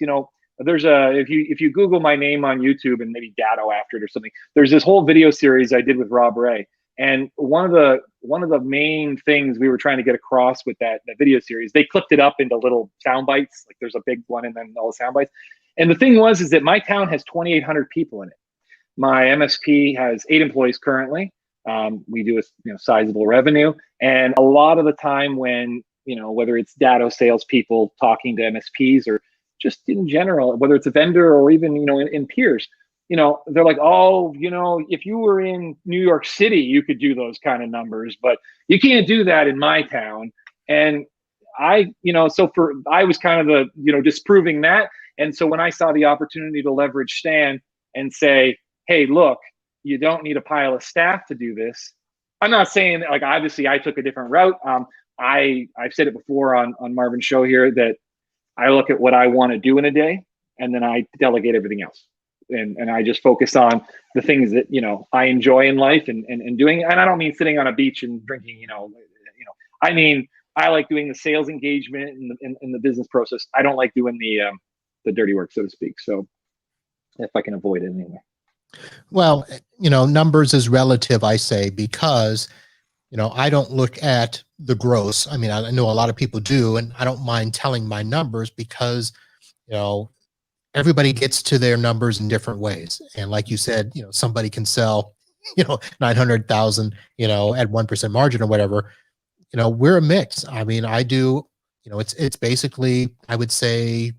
Speaker 4: there's if you Google my name on YouTube and maybe Datto after it or something, there's this whole video series I did with Rob Ray. And one of the main things we were trying to get across with that video series, they clipped it up into little sound bites. Like there's a big one and then all the sound bites. And the thing is that my town has 2,800 people in it. My MSP has 8 employees currently. We do a sizable revenue. And a lot of the time when, whether it's Datto salespeople talking to MSPs or just in general, whether it's a vendor or even, in peers, they're like, oh, if you were in New York City, you could do those kind of numbers, but you can't do that in my town. And I was kind of disproving that. And so when I saw the opportunity to leverage Stan and say, hey, look, you don't need a pile of staff to do this. I'm not saying that, like, obviously I took a different route. I've said it before on Marvin's show here that I look at what I want to do in a day, and then I delegate everything else. And I just focus on the things that, I enjoy in life and doing. And I don't mean sitting on a beach and drinking, I mean, I like doing the sales engagement and the business process. I don't like doing the dirty work, so to speak. So if I can avoid it anyway.
Speaker 1: Well, numbers is relative, I say, because, I don't look at the gross. I mean, I know a lot of people do, and I don't mind telling my numbers because, everybody gets to their numbers in different ways. And like you said, somebody can sell, 900,000, at 1% margin or whatever. We're a mix. I mean, I do, it's basically, I would say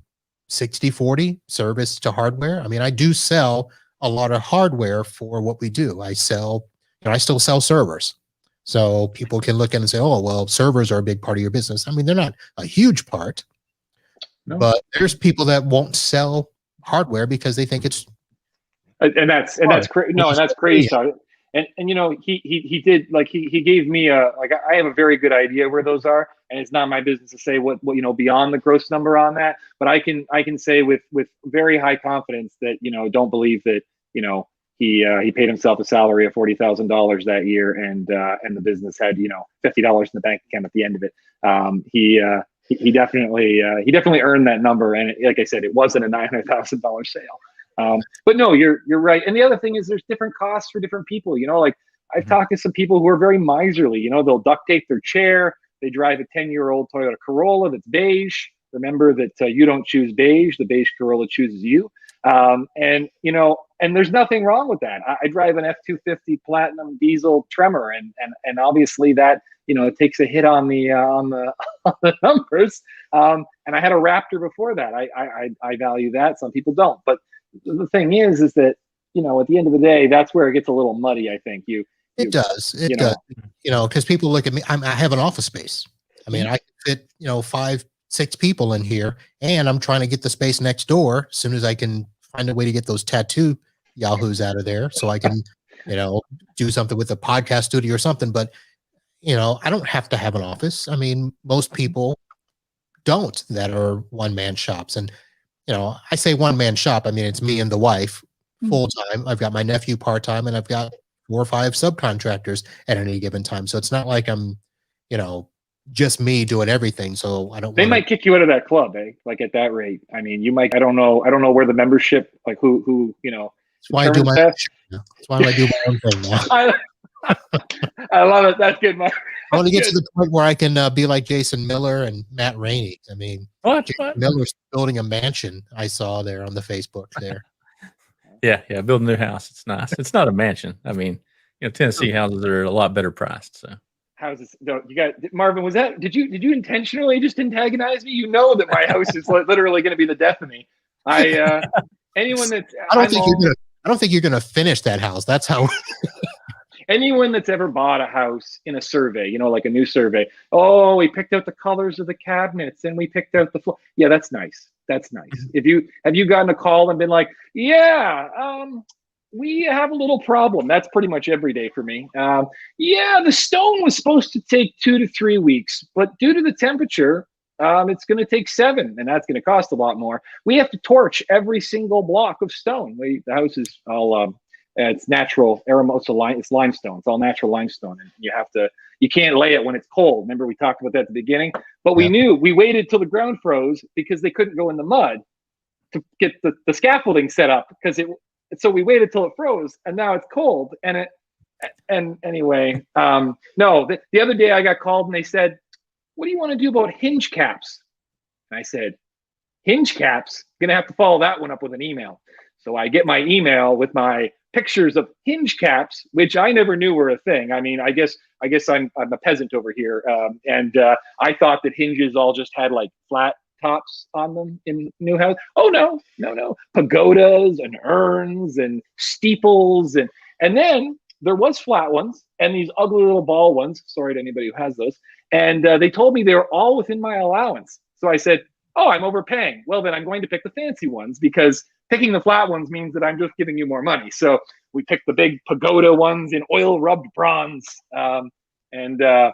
Speaker 1: 60-40 service to hardware. I mean, I do sell a lot of hardware for what we do. I still sell servers. So people can look in and say, oh, well, servers are a big part of your business. I mean, they're not a huge part. No. But there's people that won't sell hardware because they think it's
Speaker 4: that's crazy. No, and that's crazy. So, and he did, like, he gave me I have a very good idea where those are, and it's not my business to say what beyond the gross number on that, but I can say with very high confidence that don't believe that he paid himself a salary of $40,000 that year, and the business had $50 in the bank account at the end of it. he definitely earned that number. And like I said, it wasn't a $900,000 sale. But no, you're right. And the other thing is there's different costs for different people. Like I've talked to some people who are very miserly. They'll duct tape their chair. They drive a 10-year-old Toyota Corolla that's beige. Remember that you don't choose beige. The beige Corolla chooses you. And there's nothing wrong with that. I drive an F-250 Platinum diesel Tremor, and obviously that, it takes a hit on the on the numbers. And I had a Raptor before that. I value that. Some people don't. But the thing is that, at the end of the day, that's where it gets a little muddy, I think.
Speaker 1: It does, because people look at me, I have an office space. I mean, I can fit, 5-6 people in here, and I'm trying to get the space next door as soon as I can find a way to get those tattoo yahoos out of there so I can, do something with a podcast studio or something. But, I don't have to have an office. I mean, most people don't that are one-man shops. And, I say one-man shop, I mean, it's me and the wife full-time. I've got my nephew part-time, and I've got 4 or 5 subcontractors at any given time. So it's not like I'm, just me doing everything. So I don't.
Speaker 4: They might kick you out of that club, eh? Like at that rate. I mean, you might. I don't know where the membership, like who.
Speaker 1: That's why I do my. That's why I do my own thing now.
Speaker 4: I love it. That's good, Mark.
Speaker 1: I want to get to the point where I can be like Jason Miller and Matt Rainey. I mean,
Speaker 2: what?
Speaker 1: Miller's building a mansion. I saw there on the Facebook there.
Speaker 2: Yeah, building a new house. It's nice. It's not a mansion. I mean, Tennessee houses are a lot better priced. So
Speaker 4: houses. No, you got Marvin. Was that? Did you intentionally just antagonize me? You know that my house is literally going to be the death of me. Anyone that's
Speaker 1: I don't think you're gonna finish that house. That's how.
Speaker 4: Anyone that's ever bought a house in a survey, like a new survey. Oh, we picked out the colors of the cabinets and we picked out the floor. Yeah, that's nice. That's nice. Have you gotten a call and been like, yeah, we have a little problem. That's pretty much every day for me. Yeah, the stone was supposed to take 2 to 3 weeks, but due to the temperature, it's going to take 7, and that's going to cost a lot more. We have to torch every single block of stone. The house is all it's natural Aramosa line. It's limestone. It's all natural limestone, and you can't lay it when it's cold. Remember we talked about that at the beginning. But we waited till the ground froze because they couldn't go in the mud to get the scaffolding set up so we waited till it froze, and now it's cold. And anyway, no. The other day I got called and they said, "What do you want to do about hinge caps?" And I said, "Hinge caps? Gonna have to follow that one up with an email." So I get my email with my pictures of hinge caps, which I never knew were a thing. I mean, I guess I'm a peasant over here, and I thought that hinges all just had like flat tops on them in new house. Oh no, pagodas and urns and steeples and then there was flat ones and these ugly little ball ones. Sorry to anybody who has those. And they told me they were all within my allowance. So I said, "Oh, I'm overpaying. Well, then I'm going to pick the fancy ones because picking the flat ones means that I'm just giving you more money." So we picked the big pagoda ones in oil rubbed bronze, and the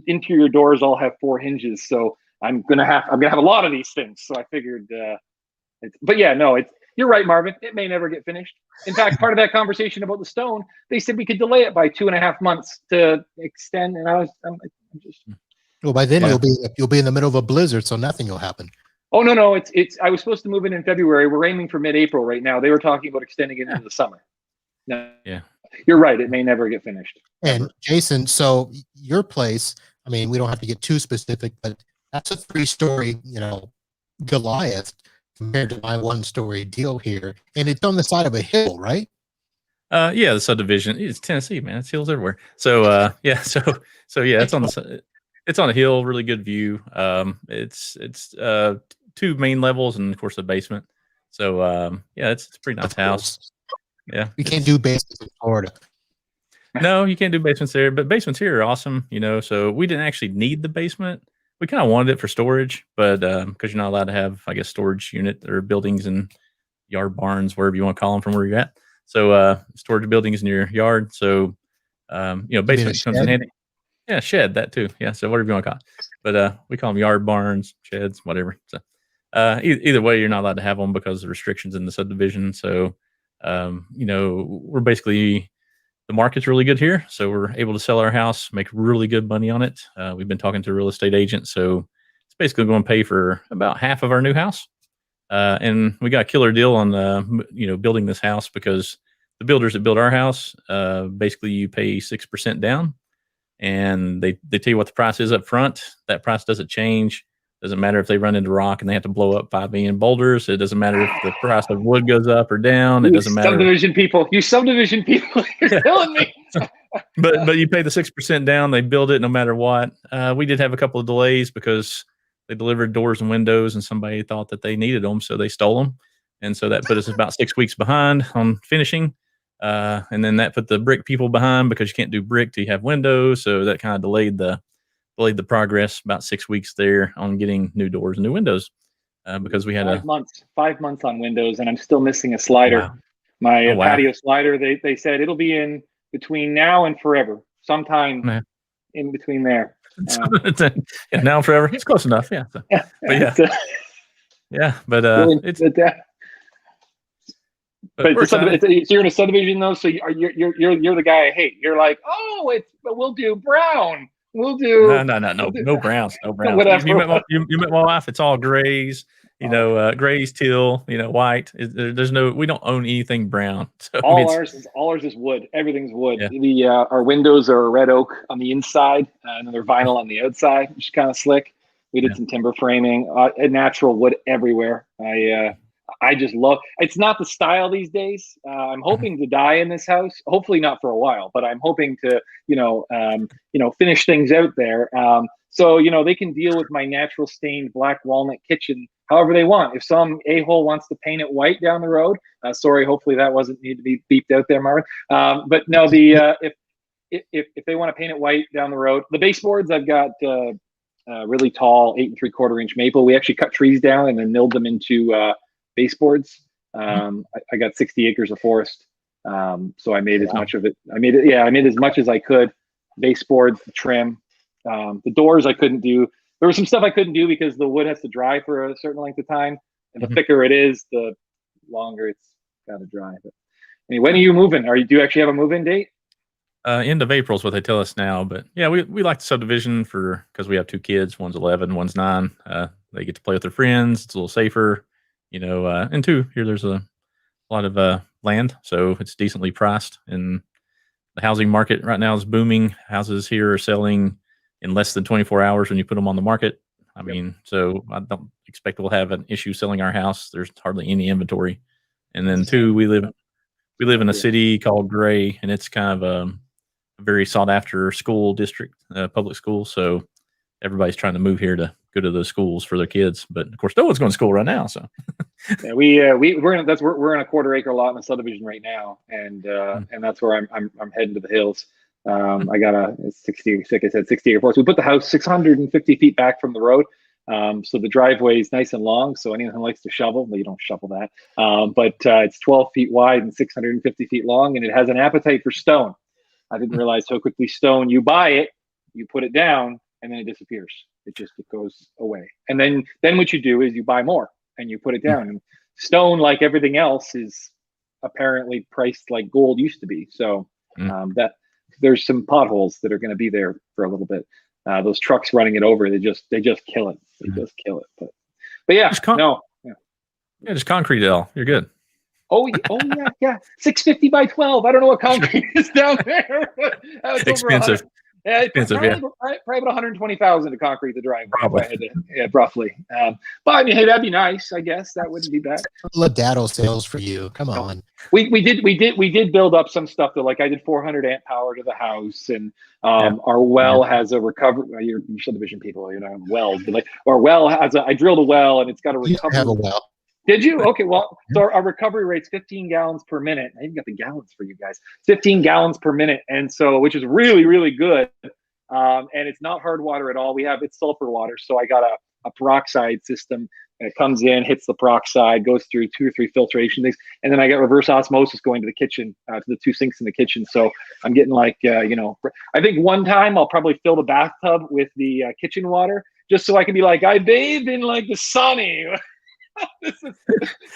Speaker 4: interior doors all have 4 hinges. So I'm gonna have a lot of these things. So I figured, but yeah, no, you're right, Marvin. It may never get finished. In fact, part of that conversation about the stone, they said we could delay it by 2.5 months to extend, and I'm just.
Speaker 1: Well, by then you'll be in the middle of a blizzard, so nothing will happen.
Speaker 4: Oh no! It's. I was supposed to move in February. We're aiming for mid-April right now. They were talking about extending it into the summer. No,
Speaker 2: yeah,
Speaker 4: you're right. It may never get finished.
Speaker 1: And Jason, so your place. I mean, we don't have to get too specific, but that's a 3-story, Goliath compared to my 1-story deal here, and it's on the side of a hill, right?
Speaker 2: Yeah, the subdivision. It's Tennessee, man. It's hills everywhere. So yeah, so yeah, it's on a hill, really good view. It's 2 main levels and of course a basement. So yeah, it's a pretty nice house. Yeah,
Speaker 1: you can't do basements in Florida.
Speaker 2: No, you can't do basements there, but basements here are awesome. So we didn't actually need the basement. We kind of wanted it for storage, but because you're not allowed to have, I guess, storage unit or buildings and yard barns, wherever you want to call them, from where you're at. So storage buildings in your yard. So basement comes in handy. Yeah, shed, that too. Yeah, so whatever you want to call it. But we call them yard barns, sheds, whatever. So either way, you're not allowed to have them because of restrictions in the subdivision. So we're basically, the market's really good here, so we're able to sell our house, make really good money on it. We've been talking to a real estate agent, so it's it's basically going to pay for about half of our new house. And we got a killer deal on building this house, because the builders that build our house, basically you pay 6% down, and they tell you what the price is up front. That price doesn't change. Doesn't matter if they run into rock and they have to blow up 5 million boulders. It doesn't matter if the price of wood goes up or down. It doesn't matter.
Speaker 4: You subdivision people, you're killing me.
Speaker 2: But you pay the 6% down. They build it no matter what. We did have a couple of delays because they delivered doors and windows, and somebody thought that they needed them, so they stole them, and so that put us about 6 weeks behind on finishing. And then that put the brick people behind, because you can't do brick till you have windows. So that kind of delayed the progress about 6 weeks there on getting new doors and new windows, because we had
Speaker 4: 5 months on windows, and I'm still missing a slider.
Speaker 2: Wow.
Speaker 4: My patio slider. They said it'll be in between now and forever, sometime in between there.
Speaker 2: Now and forever. It's close enough. Yeah. So,
Speaker 4: you're in a subdivision though, so you're the guy I hate. You're like, we'll do brown. We'll do
Speaker 2: no browns.
Speaker 4: Whatever.
Speaker 2: You met my wife. It's all grays. Grays, teal. White. We don't own anything brown. So
Speaker 4: ours is wood. Everything's wood. Yeah. Our windows are red oak on the inside, and then they're vinyl on the outside, which is kind of slick. We did some timber framing, natural wood everywhere. I just love. It's not the style these days. I'm hoping to die in this house. Hopefully not for a while, but I'm hoping to, finish things out there. So they can deal with my natural stained black walnut kitchen however they want. If some a-hole wants to paint it white down the road, sorry, hopefully that wasn't need to be beeped out there, Marvin. But no, if they want to paint it white down the road, the baseboards, I've got really tall 8 3/4 inch maple. We actually cut trees down and then milled them into baseboards. I got 60 acres of forest, so I made as much of it. I made as much as I could. Baseboards, the trim, the doors I couldn't do. There was some stuff I couldn't do because the wood has to dry for a certain length of time, and the thicker it is, the longer it's got to dry. But anyway, when are you moving? Do you actually have a move-in date?
Speaker 2: End of April is what they tell us now. But yeah, we like the subdivision because we have 2 kids. One's 11, one's 9. They get to play with their friends. It's a little safer. And 2, here there's a lot of land, so it's decently priced. And the housing market right now is booming. Houses here are selling in less than 24 hours when you put them on the market. I mean, so I don't expect we'll have an issue selling our house. There's hardly any inventory. And then 2, we live in a city called Gray, and it's kind of a very sought after school district, public school. So everybody's trying to move here to go to those schools for their kids, but of course, no one's going to school right now. So
Speaker 4: we're in a 1/4 acre lot in a subdivision right now, and that's where I'm heading to the hills. I got a 60 acre forest. We put the house 650 feet back from the road, so the driveway is nice and long. So anyone who likes to shovel, well, you don't shovel that, but it's 12 feet wide and 650 feet long, and it has an appetite for stone. I didn't realize how quickly stone. You buy it, you put it down, and then it disappears. It goes away. And then what you do is you buy more and you put it down. And stone, like everything else, is apparently priced like gold used to be. So that there's some potholes that are going to be there for a little bit. Those trucks running it over, they just kill it. They just kill it. But yeah,
Speaker 2: just concrete it all. You're good.
Speaker 4: Oh yeah. 650 by 12. I don't know what concrete is down there. It's
Speaker 2: expensive.
Speaker 4: Probably about 120,000 to concrete the driveway. Probably. Roughly. But I mean, hey, that'd be nice. I guess that wouldn't be bad.
Speaker 1: Ladado sales for you. Come on.
Speaker 4: We did build up some stuff though. Like I did 400 amp power to the house, and our well has a recovery. You're subdivision people, wells. But like our well has I drilled a well, and it's got a recovery.
Speaker 1: You have a well.
Speaker 4: Did you? Okay, well, so our recovery rate's 15 gallons per minute. I even got the gallons for you guys. 15 gallons per minute, and so which is really, really good. And it's not hard water at all. It's sulfur water, so I got a peroxide system. And it comes in, hits the peroxide, goes through 2 or 3 filtration things, and then I got reverse osmosis going to the kitchen, to the 2 sinks in the kitchen. So I'm getting like, I think one time I'll probably fill the bathtub with the kitchen water just so I can be like, I bathed in like the sunny. This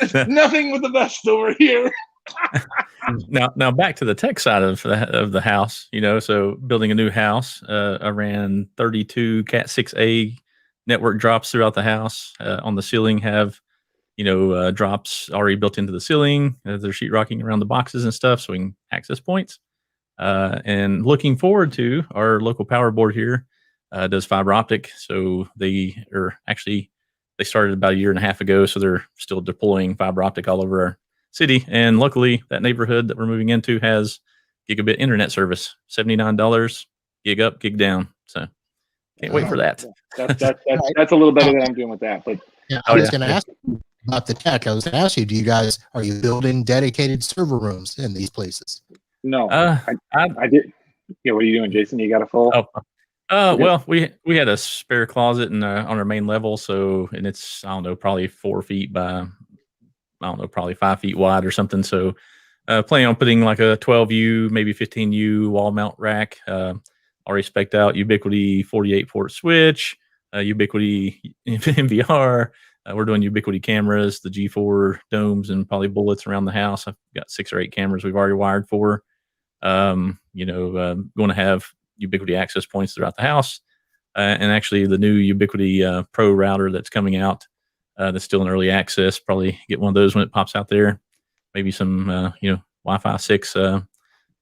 Speaker 4: is nothing but the best over here.
Speaker 2: Now back to the tech side of the house. So building a new house, I ran 32 Cat 6A network drops throughout the house. On the ceiling have, drops already built into the ceiling. They're sheetrocking around the boxes and stuff, so we can access points. And looking forward to our local power board here does fiber optic. So they started about a year and a half ago, so they're still deploying fiber optic all over our city. And luckily, that neighborhood that we're moving into has gigabit internet service, $79, gig up, gig down. So can't wait for that.
Speaker 4: That's a little better than I'm doing with that. But
Speaker 1: yeah, I was going to ask you about the tech. I was going to ask you, are you building dedicated server rooms in these places?
Speaker 4: No, I did. Yeah, what are you doing, Jason? You got a full?
Speaker 2: Well, we had a spare closet on our main level, and it's, I don't know, probably 4 feet by, probably 5 feet wide or something. So planning on putting like a 12U, maybe 15U wall mount rack. Already spec'd out Ubiquiti 48 port switch, Ubiquiti MVR. We're doing Ubiquiti cameras, the G4 domes, and probably bullets around the house. I've got 6 or 8 cameras we've already wired for. Going to have Ubiquiti access points throughout the house, and actually the new Ubiquiti Pro router that's coming out, that's still in early access. Probably get one of those when it pops out there. Maybe some Wi-Fi 6, maybe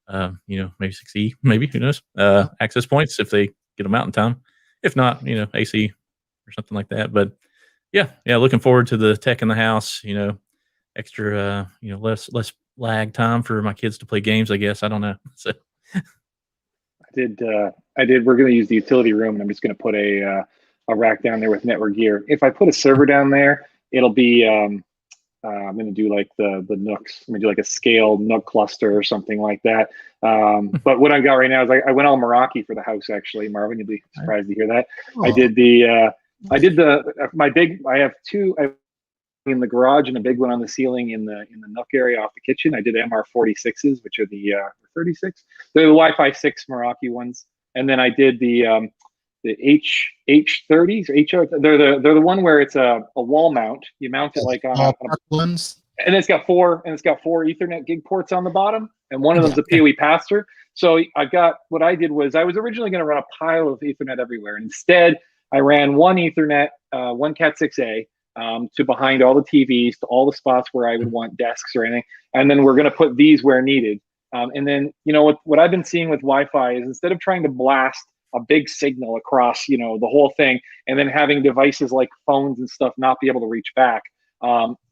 Speaker 2: 6E, maybe, who knows, access points if they get them out in time. If not, AC or something like that. But yeah, looking forward to the tech in the house. Extra, less lag time for my kids to play games, I guess. I don't know. So
Speaker 4: I did. We're going to use the utility room, and I'm just going to put a rack down there with network gear. If I put a server down there, it'll be I'm going to do like the Nooks. I'm going to do like a scaled Nook cluster or something like that. But what I got right now is I went all Meraki for the house. Actually, Marvin, you'll be surprised to hear that. Oh. I have 2 in the garage and a big one on the ceiling in the Nook area off the kitchen. I did MR46s, which are the 36. They're the Wi-Fi 6 Meraki ones, and then I did the H30s. They're the one where it's a wall mount. You mount it like on
Speaker 1: ones,
Speaker 4: and it's got 4 Ethernet gig ports on the bottom, and one of them's a PoE pass-through. So what I did was I was originally going to run a pile of Ethernet everywhere, and instead I ran one Ethernet, one Cat 6A. To behind all the TVs, to all the spots where I would want desks or anything. And then we're going to put these where needed. And then, what I've been seeing with Wi-Fi is instead of trying to blast a big signal across, the whole thing, and then having devices like phones and stuff not be able to reach back,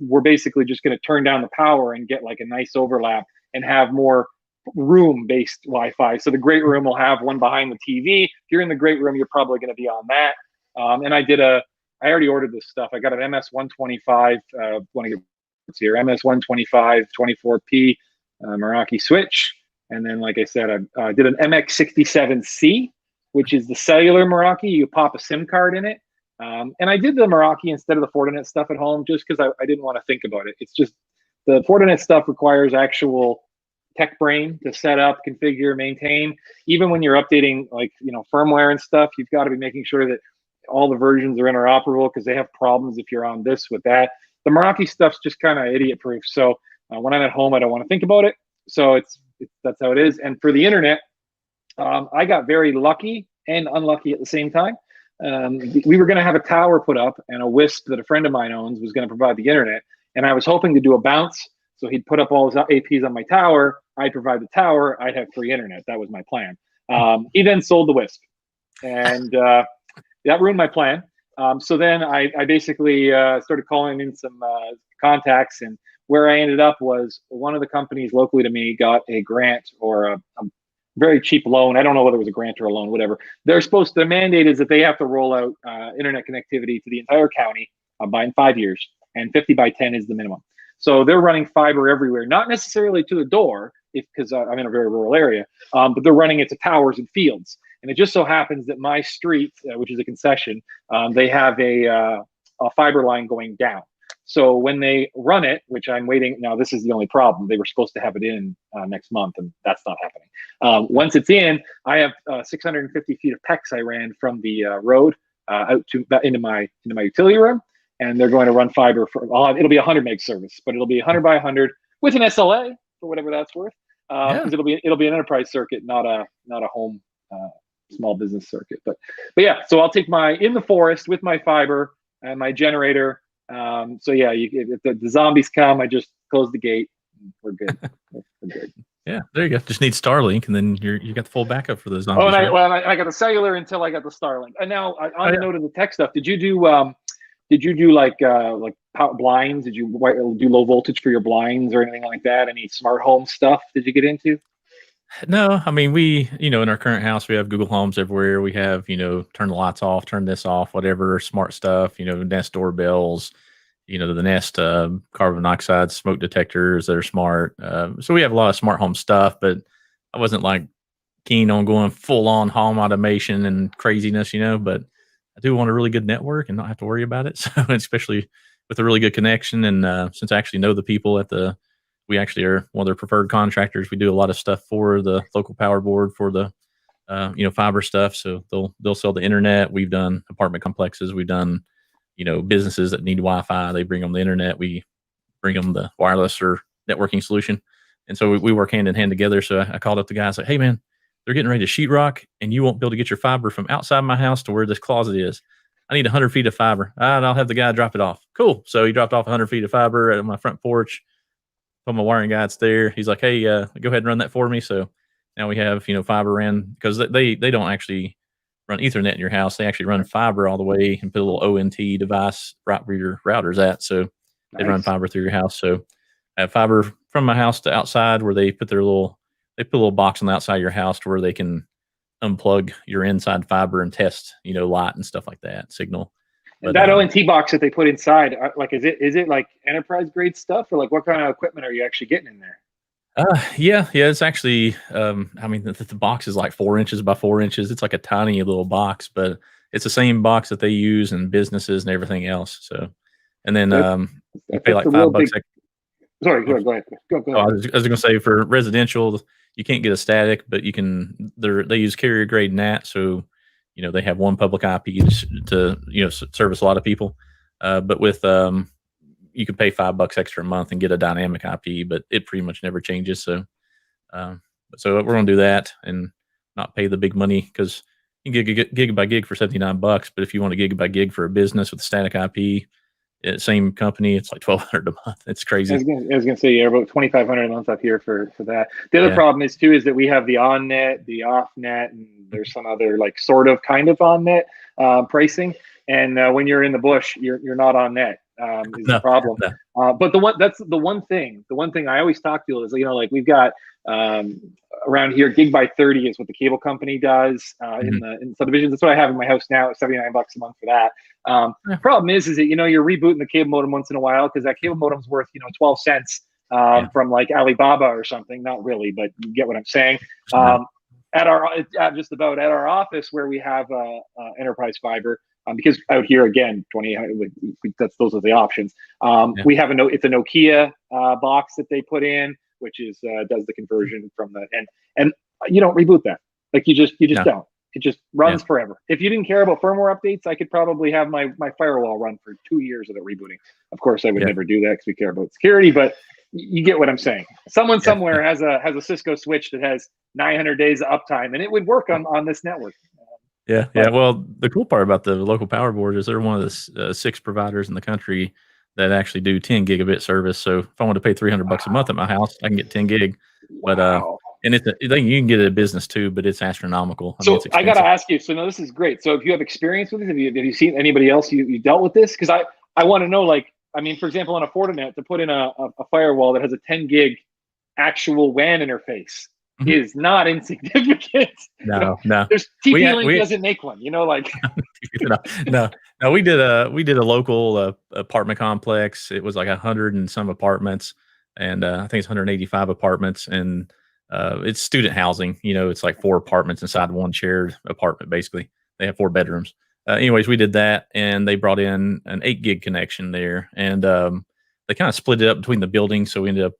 Speaker 4: we're basically just going to turn down the power and get like a nice overlap and have more room-based Wi-Fi. So the great room will have one behind the TV. If you're in the great room, you're probably going to be on that. And I already ordered this stuff. I got an MS125, MS125 24P Meraki switch. And then, like I said, I did an MX67C, which is the cellular Meraki. You pop a SIM card in it. And I did the Meraki instead of the Fortinet stuff at home just because I didn't want to think about it. It's just the Fortinet stuff requires actual tech brain to set up, configure, maintain. Even when you're updating firmware and stuff, you've got to be making sure that all the versions are interoperable because they have problems if you're on this with that. The Meraki stuff's just kind of idiot proof. So when I'm at home, I don't want to think about it. So that's how it is. And for the internet, I got very lucky and unlucky at the same time. We were going to have a tower put up, and a WISP that a friend of mine owns was going to provide the internet. And I was hoping to do a bounce. So he'd put up all his APs on my tower. I'd provide the tower. I'd have free internet. That was my plan. He then sold the WISP. And that ruined my plan. So then I basically started calling in some contacts, and where I ended up was one of the companies locally to me got a grant or a very cheap loan. I don't know whether it was a grant or a loan, whatever. The mandate is that they have to roll out internet connectivity to the entire county in 5 years, and 50 by 10 is the minimum. So they're running fiber everywhere, not necessarily to the door, because I'm in a very rural area, but they're running it to towers and fields. And it just so happens that my street, which is a concession, they have a fiber line going down. So when they run it, which I'm waiting, now this is the only problem. They were supposed to have it in next month, and that's not happening. Once it's in, I have 650 feet of PEX I ran from the road out into my utility room, and they're going to run fiber for. It'll be a 100 meg service, but it'll be 100 by 100 with an SLA for whatever that's worth. Because it'll be an enterprise circuit, not a home small business circuit. But yeah, so I'll take my in the forest with my fiber and my generator. So yeah, if the zombies come, I just close the gate. We're good. We're good.
Speaker 2: Yeah, there you go. Just need Starlink, and then you got the full backup for the zombies.
Speaker 4: Oh, and
Speaker 2: right?
Speaker 4: I got the cellular until I got the Starlink. And now on the note of the tech stuff, did you do like blinds? Did you do low voltage for your blinds or anything like that? Any smart home stuff did you get into?
Speaker 2: No, I mean, we, in our current house, we have Google Homes everywhere. We have, turn the lights off, turn this off, whatever, smart stuff, Nest doorbells, the Nest carbon monoxide smoke detectors that are smart. So we have a lot of smart home stuff, but I wasn't like keen on going full on home automation and craziness, but I do want a really good network and not have to worry about it. So especially with a really good connection. And since I actually know the people we actually are one of their preferred contractors. We do a lot of stuff for the local power board for the, fiber stuff. So they'll sell the internet. We've done apartment complexes. We've done, businesses that need Wi-Fi. They bring them the internet. We bring them the wireless or networking solution. And so we work hand in hand together. So I called up the guy. I said, hey man, they're getting ready to sheetrock and you won't be able to get your fiber from outside my house to where this closet is. I need 100 feet of fiber. And I'll have the guy drop it off. Cool. So he dropped off 100 feet of fiber at my front porch. Told my wiring guy it's there. He's like, hey, go ahead and run that for me. So now we have, fiber ran because they don't actually run Ethernet in your house. They actually run fiber all the way and put a little ONT device right where your router's at. So they run fiber through your house. So I have fiber from my house to outside where they put a little box on the outside of your house to where they can unplug your inside fiber and test, light and stuff like that, signal.
Speaker 4: But that ONT box that they put inside, is it like enterprise grade stuff, or like what kind of equipment are you actually getting in there?
Speaker 2: Yeah, it's actually, the box is like 4 inches by 4 inches. It's like a tiny little box, but it's the same box that they use in businesses and everything else. So, and then you pay like $5.
Speaker 4: Sorry, go ahead. Go
Speaker 2: I was going to say for residential, you can't get a static, but you can. They use carrier grade NAT, so they have one public IP to service a lot of people. But with you can pay $5 extra a month and get a dynamic IP, but it pretty much never changes. So we're gonna do that and not pay the big money because you can get gig by gig for $79. But if you want a gig by gig for a business with a static IP, same company, it's like $1,200 a month. It's crazy.
Speaker 4: I was gonna say about $2,500 a month up here for that. The other problem is that we have the on net, the off net, and there's some other like sort of kind of on net pricing. And when you're in the bush, you're not on net. Is the problem. No. But the one thing I always talk to is, we've got around here, gig by 30 is what the cable company does in subdivisions. That's what I have in my house now. It's $79 a month for that. Problem is that you're rebooting the cable modem once in a while because that cable modem's worth 12 cents from like Alibaba or something. Not really, but you get what I'm saying. At our office where we have enterprise fiber. Because out here again, those are the options. We have it's a Nokia box that they put in, which is does the conversion from the and you don't reboot that. Like you just don't. It just runs forever. If you didn't care about firmware updates, I could probably have my firewall run for 2 years without rebooting. Of course, I would never do that because we care about security. But you get what I'm saying. Someone somewhere has a Cisco switch that has 900 days of uptime, and it would work on this network.
Speaker 2: Yeah. Well, the cool part about the local power board is they're one of the 6 providers in the country that actually do 10 gigabit service. So if I want to pay $300 a month at my house, I can get 10 gig. But and you can get it a business too, but it's astronomical.
Speaker 4: I got to ask you. So no, this is great. So if you have experience with it, have you seen anybody else you dealt with this? Because I want to know, for example, on a Fortinet to put in a firewall that has a 10 gig actual WAN interface. Is not insignificant.
Speaker 2: No.
Speaker 4: There's TP-Link doesn't make one.
Speaker 2: No. We did a local apartment complex. It was like 100 and some apartments, and I think it's 185 apartments, and it's student housing. It's like 4 apartments inside one shared apartment. Basically, they have 4 bedrooms. Anyways, we did that, and they brought in an 8 gig connection there, and they kind of split it up between the buildings. So we ended up,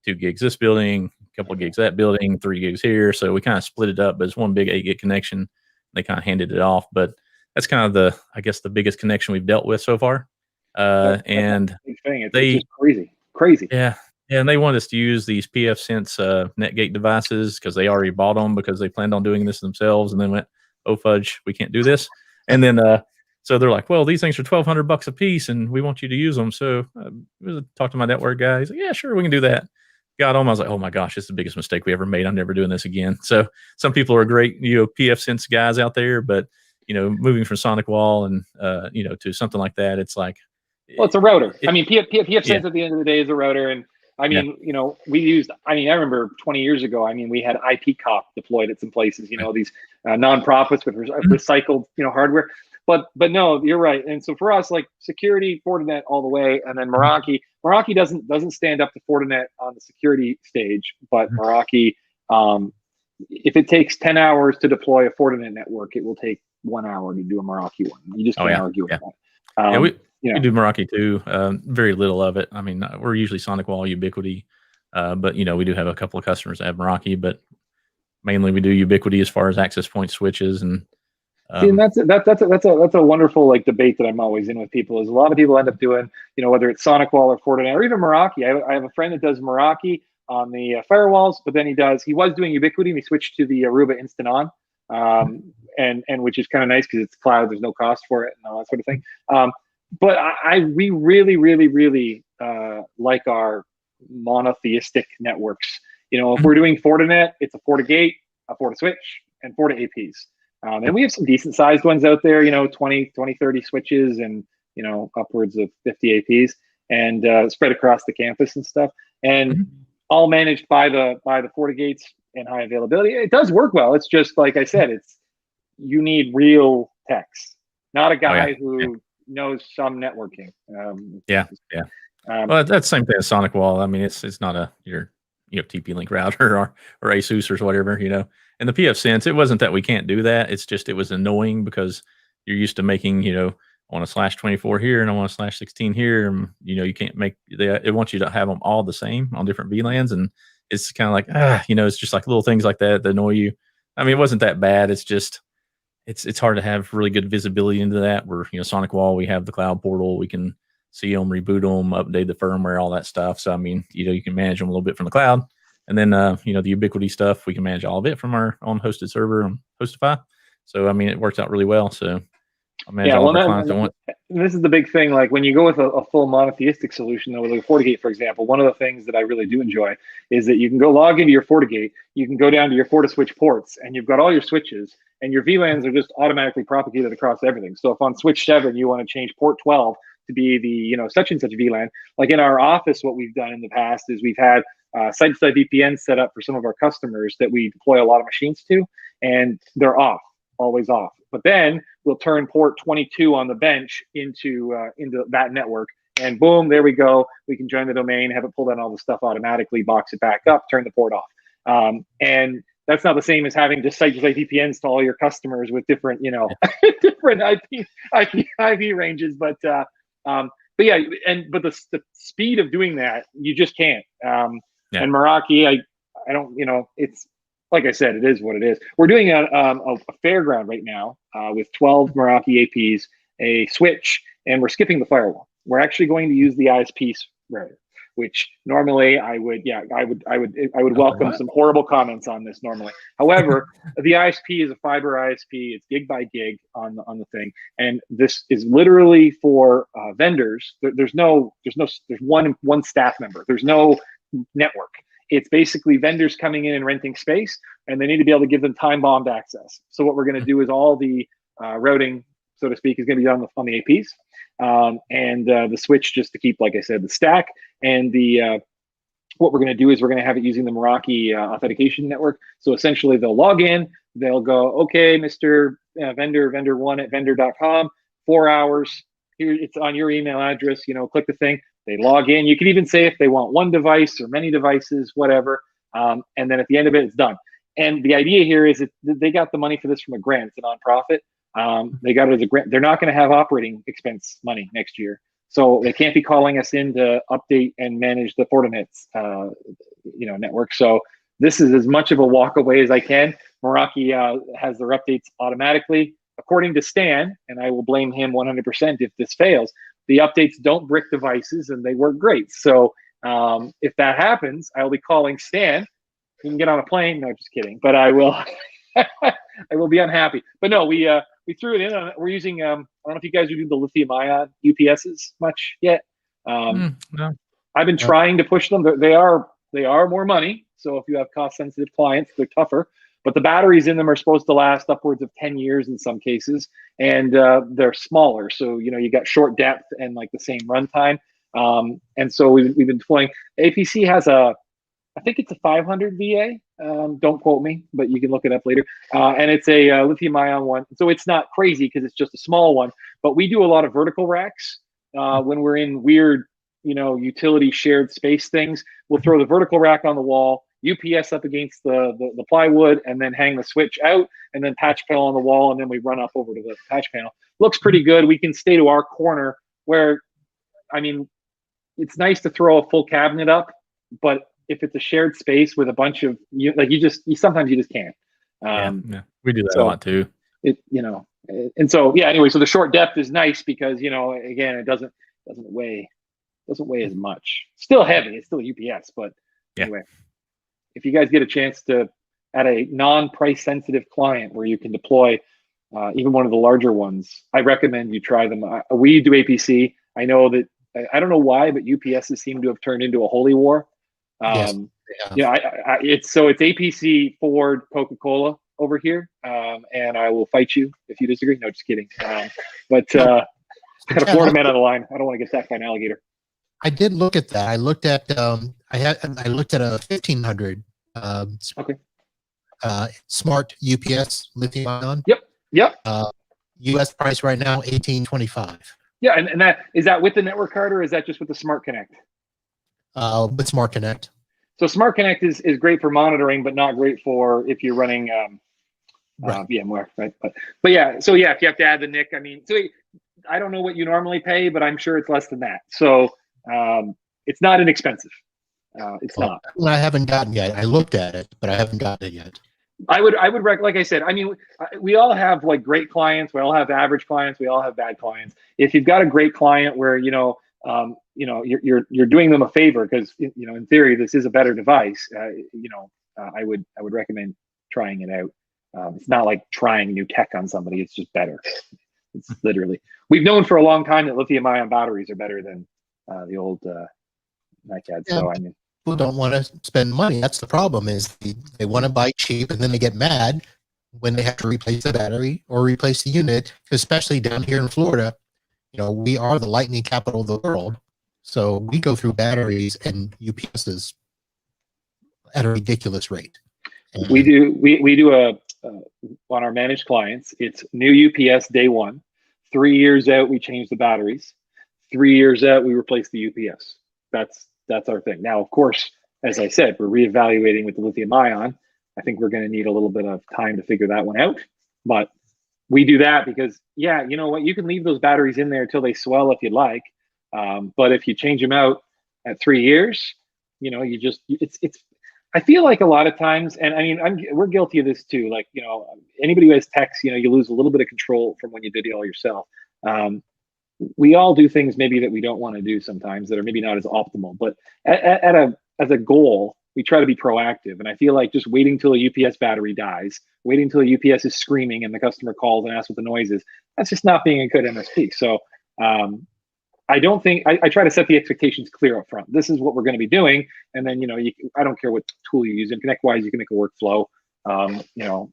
Speaker 2: 2 gigs this building, a couple of gigs that building, 3 gigs here. So we kind of split it up, but it's one big 8 gig connection. They kind of handed it off, but that's kind of the biggest connection we've dealt with so far. And
Speaker 4: it's just crazy.
Speaker 2: Yeah. Yeah, and they want us to use these pfSense NetGate devices because they already bought them because they planned on doing this themselves, and then went, "Oh fudge, we can't do this." And then so they're like, "Well, these things are $1,200 a piece, and we want you to use them." So talked to my network guy. He's like, "Yeah, sure, we can do that." Got them. I was like, "Oh my gosh, this is the biggest mistake we ever made. I'm never doing this again." So some people are great, pfSense guys out there, but moving from Sonic Wall and to something like that, it's like,
Speaker 4: well, it's a router. I mean, pfSense at the end of the day is a router, and I mean, we used. I mean, I remember 20 years ago. I mean, we had IPCOP deployed at some places. These nonprofits with recycled hardware. But no, you're right. And so for us, like security, Fortinet all the way, and then Meraki. Meraki doesn't stand up to Fortinet on the security stage, but Meraki, if it takes 10 hours to deploy a Fortinet network, it will take 1 hour to do a Meraki one. You just can't argue with that.
Speaker 2: We do Meraki too. Very little of it. I mean, we're usually Sonic Wall, Ubiquity, but we do have a couple of customers that have Meraki, but mainly we do Ubiquity as far as access point switches. And
Speaker 4: see, and that's a wonderful debate that I'm always in with people. Is a lot of people end up doing whether it's Sonic Wall or Fortinet or even Meraki. I have a friend that does Meraki on the firewalls, but then he was doing Ubiquity and he switched to the Aruba Instant On, and which is kind of nice because it's cloud. There's no cost for it and all that sort of thing. But we really, really, really like our monotheistic networks. If we're doing Fortinet, it's a FortiGate, a FortiSwitch, and FortiAPs. And we have some decent sized ones out there, 20, 30 switches and, upwards of 50 APs and spread across the campus and stuff. And all managed by the FortiGates and high availability. It does work well. It's just, like I said, you need real techs, not a guy who knows some networking.
Speaker 2: Well, that's the same thing as Sonic Wall. I mean, it's not your TP-Link router or ASUS or whatever, And the pfSense, it wasn't that we can't do that. It's just, it was annoying because you're used to making, I want a /24 here and I want a /16 here. And, you can't make it wants you to have them all the same on different VLANs. And it's kind of like, it's just like little things like that annoy you. I mean, it wasn't that bad. It's just, it's hard to have really good visibility into that. Where, Sonic Wall, we have the cloud portal. We can see them, reboot them, update the firmware, all that stuff. So, I mean, you can manage them a little bit from the cloud. And then, the Ubiquity stuff, we can manage all of it from our own hosted server on Hostify. So, I mean, it works out really well. So, I manage all of our clients.
Speaker 4: This is the big thing. Like when you go with a full monotheistic solution, though, with a FortiGate, for example, one of the things that I really do enjoy is that you can go log into your FortiGate, you can go down to your FortiSwitch ports, and you've got all your switches, and your VLANs are just automatically propagated across everything. So if on switch 7 you want to change port 12 to be the such and such VLAN, like in our office, what we've done in the past is we've had site-to-site VPN set up for some of our customers that we deploy a lot of machines to, and they're off, always off. But then we'll turn port 22 on the bench into that network, and boom, there we go. We can join the domain, have it pull down all the stuff automatically, box it back up, turn the port off. And that's not the same as having just site-to-site VPNs to all your customers with different, different IP ranges. But yeah, but the speed of doing that, you just can't. And Meraki, I don't, it's, like I said, it is what it is. We're doing a fairground right now with 12 Meraki APs, a switch, and we're skipping the firewall. We're actually going to use the ISP router, which normally I would welcome some horrible comments on this normally. However, the ISP is a fiber ISP. It's gig by gig on the thing, and this is literally for vendors. There's one staff member. There's no network. It's basically vendors coming in and renting space, and they need to be able to give them time-bombed access. So what we're going to do is all the routing, so to speak, is going to be done on the APs, and the switch just to keep, like I said, the stack. And what we're going to do is we're going to have it using the Meraki authentication network. So essentially, they'll log in, they'll go, okay, Mr. Vendor1 at vendor.com, 4 hours. Here, it's on your email address. Click the thing. They log in. You can even say if they want one device or many devices, whatever. And then at the end of it, it's done. And the idea here is that they got the money for this from a grant. It's a nonprofit. They got it as a grant. They're not going to have operating expense money next year. So they can't be calling us in to update and manage the Fortinet's network. So this is as much of a walk away as I can. Meraki has their updates automatically. According to Stan, and I will blame him 100% if this fails, the updates don't brick devices and they work great. So If that happens, I will be calling Stan. You can get on a plane. No, just kidding. But I will. I will be unhappy. But no, we threw it in. We're using. I don't know if you guys are doing the lithium-ion UPSs much yet.
Speaker 2: No.
Speaker 4: I've been trying to push them. They are more money. So if you have cost-sensitive clients, they're tougher. But the batteries in them are supposed to last upwards of 10 years in some cases, and they're smaller. So you got short depth and like the same runtime. And so we've been deploying. APC has I think it's a 500 VA. Don't quote me, but you can look it up later. And it's a lithium-ion one. So it's not crazy because it's just a small one. But we do a lot of vertical racks when we're in weird, utility shared space things. We'll throw the vertical rack on the wall, UPS up against the plywood, and then hang the switch out, and then patch panel on the wall, and then we run up over to the patch panel. Looks pretty good. We can stay to our corner where, I mean, it's nice to throw a full cabinet up, but if it's a shared space with a bunch of sometimes you just can't.
Speaker 2: Yeah. We do that a lot too.
Speaker 4: And so anyway, so the short depth is nice because again, it doesn't weigh as much. Still heavy. It's still a UPS, but anyway, if you guys get a chance to at a non-price sensitive client where you can deploy even one of the larger ones, I recommend you try them. We do APC. I know that I don't know why, but UPSs seem to have turned into a holy war.
Speaker 1: Yes,
Speaker 4: it's APC, Ford, Coca-Cola over here, and I will fight you if you disagree. No, just kidding. But I got a Florida man on the line. I don't want to get attacked by an alligator.
Speaker 1: I did look at that. I looked at I looked at a 1500 smart UPS lithium ion.
Speaker 4: Yep.
Speaker 1: US price right now $18.25.
Speaker 4: Yeah, and that with the network card, or is that just with the Smart Connect?
Speaker 1: With Smart Connect.
Speaker 4: So Smart Connect is great for monitoring, but not great for if you're running VMware, right? But yeah, so yeah, if you have to add the NIC, I mean, so I don't know what you normally pay, but I'm sure it's less than that. So it's not inexpensive. It's not.
Speaker 1: I haven't gotten yet. I looked at it, but I haven't gotten it yet.
Speaker 4: I would like I said, I mean, we all have like great clients. We all have average clients. We all have bad clients. If you've got a great client where you're doing them a favor because in theory this is a better device. I would recommend trying it out. It's not like trying new tech on somebody. It's just better. It's literally, we've known for a long time that lithium-ion batteries are better than the old NiCad.
Speaker 1: Yeah,
Speaker 4: so I mean,
Speaker 1: people don't want to spend money. That's the problem. Is they want to buy cheap and then they get mad when they have to replace the battery or replace the unit. Especially down here in Florida, we are the lightning capital of the world. So we go through batteries and UPSs at a ridiculous rate. And
Speaker 4: we do on our managed clients, it's new UPS day one. 3 years out, we change the batteries. 3 years out, we replace the UPS. That's our thing. Now, of course, as I said, we're reevaluating with the lithium ion. I think we're going to need a little bit of time to figure that one out. But we do that because, yeah, you know what? You can leave those batteries in there until they swell if you'd like. But if you change them out at 3 years, it's. I feel like a lot of times, and I mean, we're guilty of this too. Like, anybody who has techs, you lose a little bit of control from when you did it all yourself. We all do things maybe that we don't want to do sometimes that are maybe not as optimal. But as a goal, we try to be proactive. And I feel like just waiting till a UPS battery dies, waiting till a UPS is screaming and the customer calls and asks what the noise is, that's just not being a good MSP. So I don't think I try to set the expectations clear up front. This is what we're going to be doing, and then I don't care what tool you use. In ConnectWise, you can make a workflow. It'll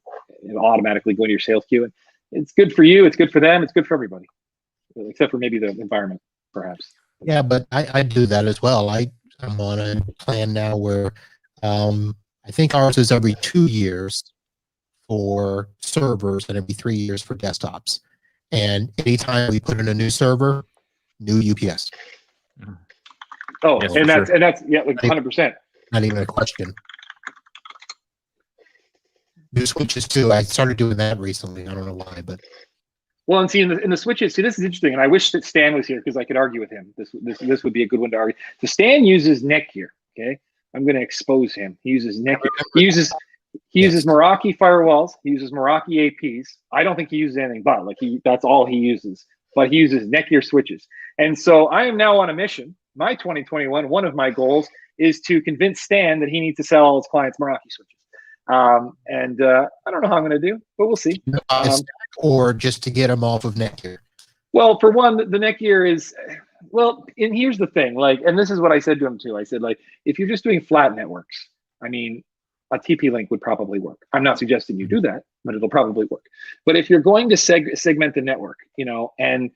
Speaker 4: automatically go into your sales queue, and it's good for you. It's good for them. It's good for everybody, except for maybe the environment, perhaps.
Speaker 1: Yeah, but I do that as well. I'm on a plan now where I think ours is every 2 years for servers and every 3 years for desktops. And anytime we put in a new server, new UPS.
Speaker 4: Oh,
Speaker 2: yes,
Speaker 4: and that's yeah, like 100%.
Speaker 1: Not even a question. New switches too. I started doing that recently. I don't know why, but
Speaker 4: well, and see in the switches, see this is interesting, and I wish that Stan was here because I could argue with him. This would be a good one to argue. So Stan uses Netgear. Okay, I'm going to expose him. He uses Netgear. He uses Meraki firewalls. He uses Meraki APs. I don't think he uses anything but that's all he uses. But he uses Netgear switches. And so I am now on a mission my 2021, one of my goals is to convince Stan that he needs to sell all his clients Meraki switches. I don't know how I'm going to do, but we'll see.
Speaker 1: Or just to get them off of Netgear.
Speaker 4: Well, for one, the Netgear is, well, and here's the thing, like, and this is what I said to him too. I said, like, if you're just doing flat networks, I mean, a TP-Link would probably work. I'm not suggesting you do that, but it'll probably work. But if you're going to segment the network, you know, and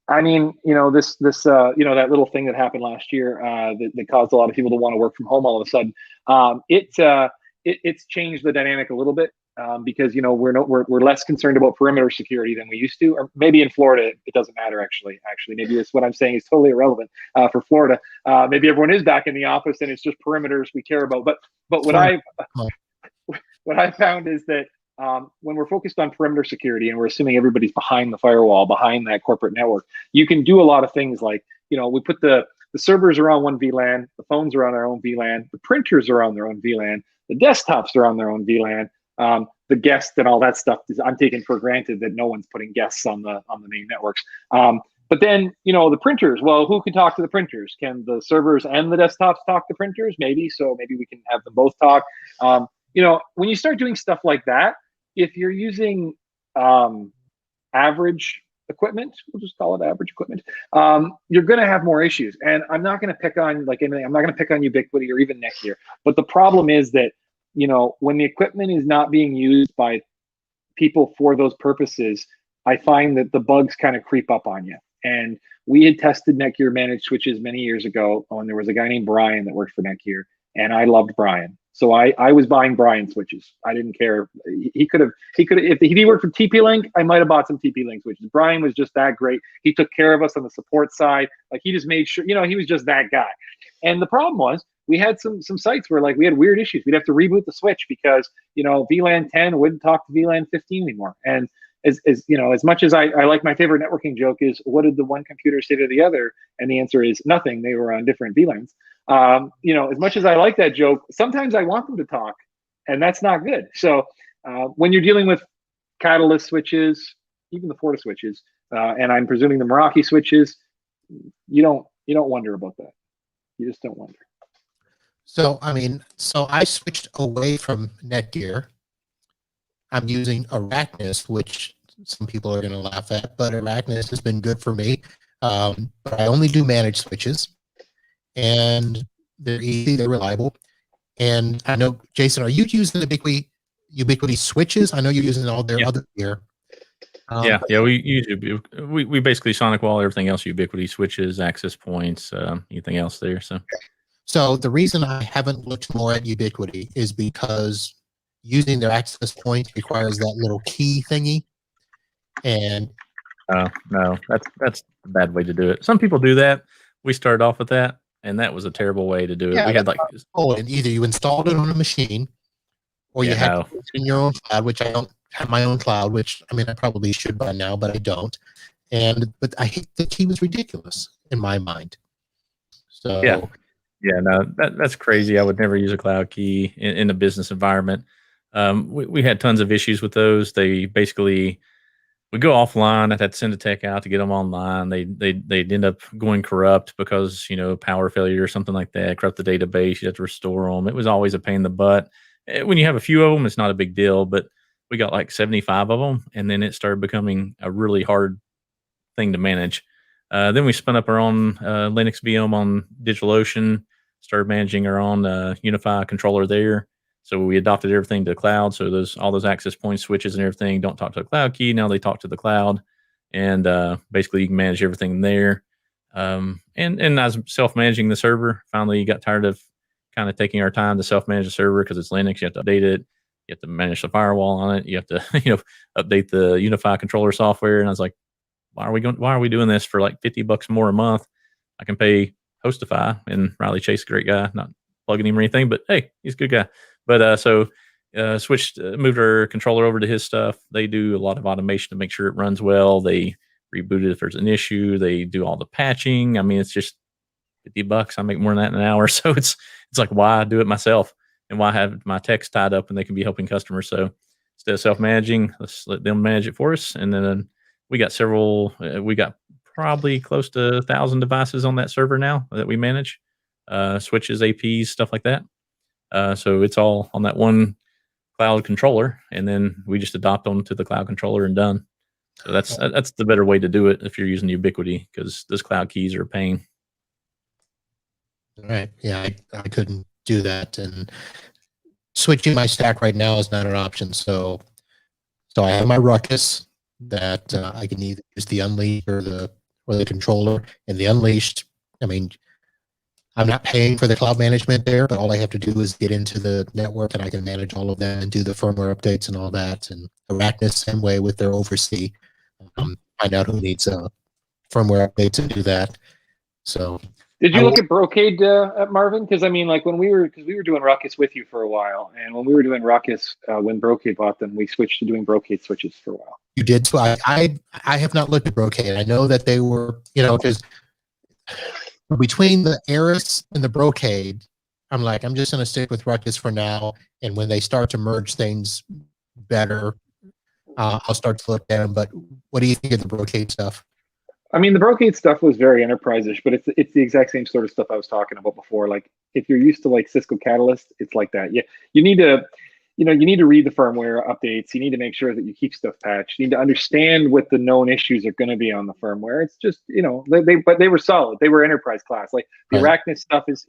Speaker 4: I mean, you know, this you know, that little thing that happened last year that caused a lot of people to want to work from home all of a sudden, it's changed the dynamic a little bit. Because, you know, we're less concerned about perimeter security than we used to, or maybe in Florida it doesn't matter actually maybe this what I'm saying is totally irrelevant for Florida. Maybe everyone is back in the office and it's just perimeters we care about. But what I've found is that when we're focused on perimeter security and we're assuming everybody's behind the firewall, behind that corporate network, you can do a lot of things like, you know, we put the servers are on one VLAN, the phones are on their own VLAN, the printers are on their own VLAN, the desktops are on their own VLAN. The guests and all that stuff, I'm taking for granted that no one's putting guests on the main networks. But then, you know, the printers, well, who can talk to the printers? Can the servers and the desktops talk to printers? Maybe. So maybe we can have them both talk. You know, when you start doing stuff like that, if you're using average equipment, we'll just call it average equipment, you're going to have more issues. And I'm not going to pick on like anything. I'm not going to pick on Ubiquiti or even Netgear. But the problem is that, you know, when the equipment is not being used by people for those purposes, I find that the bugs kind of creep up on you. And we had tested Netgear managed switches many years ago when there was a guy named Brian that worked for Netgear, and I loved Brian. So I was buying Brian switches. I didn't care. He could have, if he worked for TP-Link, I might have bought some TP-Link switches. Brian was just that great. He took care of us on the support side. Like he just made sure, you know, he was just that guy. And the problem was, we had some sites where like we had weird issues. We'd have to reboot the switch because, you know, VLAN 10 wouldn't talk to VLAN 15 anymore. And as you know, as much as I like, my favorite networking joke is, what did the one computer say to the other? And the answer is nothing. They were on different VLANs. You know, as much as I like that joke, sometimes I want them to talk, and that's not good. So when you're dealing with Catalyst switches, even the Forta switches, and I'm presuming the Meraki switches, you don't wonder about that. You just don't wonder.
Speaker 1: So, I mean, so I switched away from Netgear. I'm using Arachnus, which some people are going to laugh at, but Arachnus has been good for me. But I only do managed switches, and they're easy, they're reliable. And I know, Jason, are you using the Ubiquiti switches? I know you're using all their other gear.
Speaker 2: Yeah, we use we basically sonic wall everything else, Ubiquiti switches, access points, anything else there.
Speaker 1: So the reason I haven't looked more at Ubiquiti is because using their access points requires that little key thingy. And
Speaker 2: no, that's a bad way to do it. Some people do that. We started off with that, and that was a terrible way to do it. We had like
Speaker 1: and either you installed it on a machine, or you had it in your own cloud, which I don't have my own cloud, which I mean I probably should by now, but I don't. But I hate the key was ridiculous in my mind. So
Speaker 2: yeah, no, that's crazy. I would never use a cloud key in a business environment. We had tons of issues with those. They basically would go offline. I'd have to send a tech out to get them online. They'd end up going corrupt because, you know, power failure or something like that, corrupt the database. You have to restore them. It was always a pain in the butt. When you have a few of them, it's not a big deal, but we got like 75 of them, and then it started becoming a really hard thing to manage. Then we spun up our own Linux VM on DigitalOcean, started managing our own Unify controller there. So we adopted everything to the cloud. So all those access point switches and everything don't talk to a cloud key. Now they talk to the cloud, and basically you can manage everything there. And I was self-managing the server. Finally, got tired of kind of taking our time to self-manage the server because it's Linux. You have to update it. You have to manage the firewall on it. You have to update the Unify controller software. And I was like, why are we doing this for like $50 more a month? I can pay Hostify, and Riley Chase, a great guy, not plugging him or anything, but hey, he's a good guy. But moved our controller over to his stuff. They do a lot of automation to make sure it runs well. They reboot it if there's an issue. They do all the patching. I mean, it's just $50. I make more than that in an hour. So it's like, why do it myself? And why have my techs tied up when they can be helping customers? So instead of self-managing, let's let them manage it for us. And then we got probably close to 1,000 devices on that server now that we manage, switches, APs, stuff like that. So it's all on that one cloud controller, and then we just adopt them to the cloud controller and done. So that's the better way to do it if you're using Ubiquity, because those cloud keys are a pain.
Speaker 1: Right. Yeah, I couldn't do that, and switching my stack right now is not an option. So I have my Ruckus that I can either use the Unleashed or the controller. And the Unleashed, I mean, I'm not paying for the cloud management there, but all I have to do is get into the network and I can manage all of that and do the firmware updates and all that. And Arachnus, same way with their oversee. Find out who needs a firmware update to do that. So
Speaker 4: did you look at Brocade at Marvin? Because I mean, like when we were doing Ruckus with you for a while, and when we were doing Ruckus, when Brocade bought them, we switched to doing Brocade switches for a while.
Speaker 1: You did. So I have not looked at Brocade. I know that they were, because between the Eris and the Brocade, I'm like, I'm just going to stick with Ruckus for now. And when they start to merge things better, I'll start to look at them. But what do you think of the Brocade stuff?
Speaker 4: I mean, the Brocade stuff was very enterprise-ish, but it's the exact same sort of stuff I was talking about before. Like, if you're used to like Cisco Catalyst, it's like that. You need to, you need to read the firmware updates. You need to make sure that you keep stuff patched. You need to understand what the known issues are going to be on the firmware. It's just, but they were solid. They were enterprise class. Like the Arachnus stuff is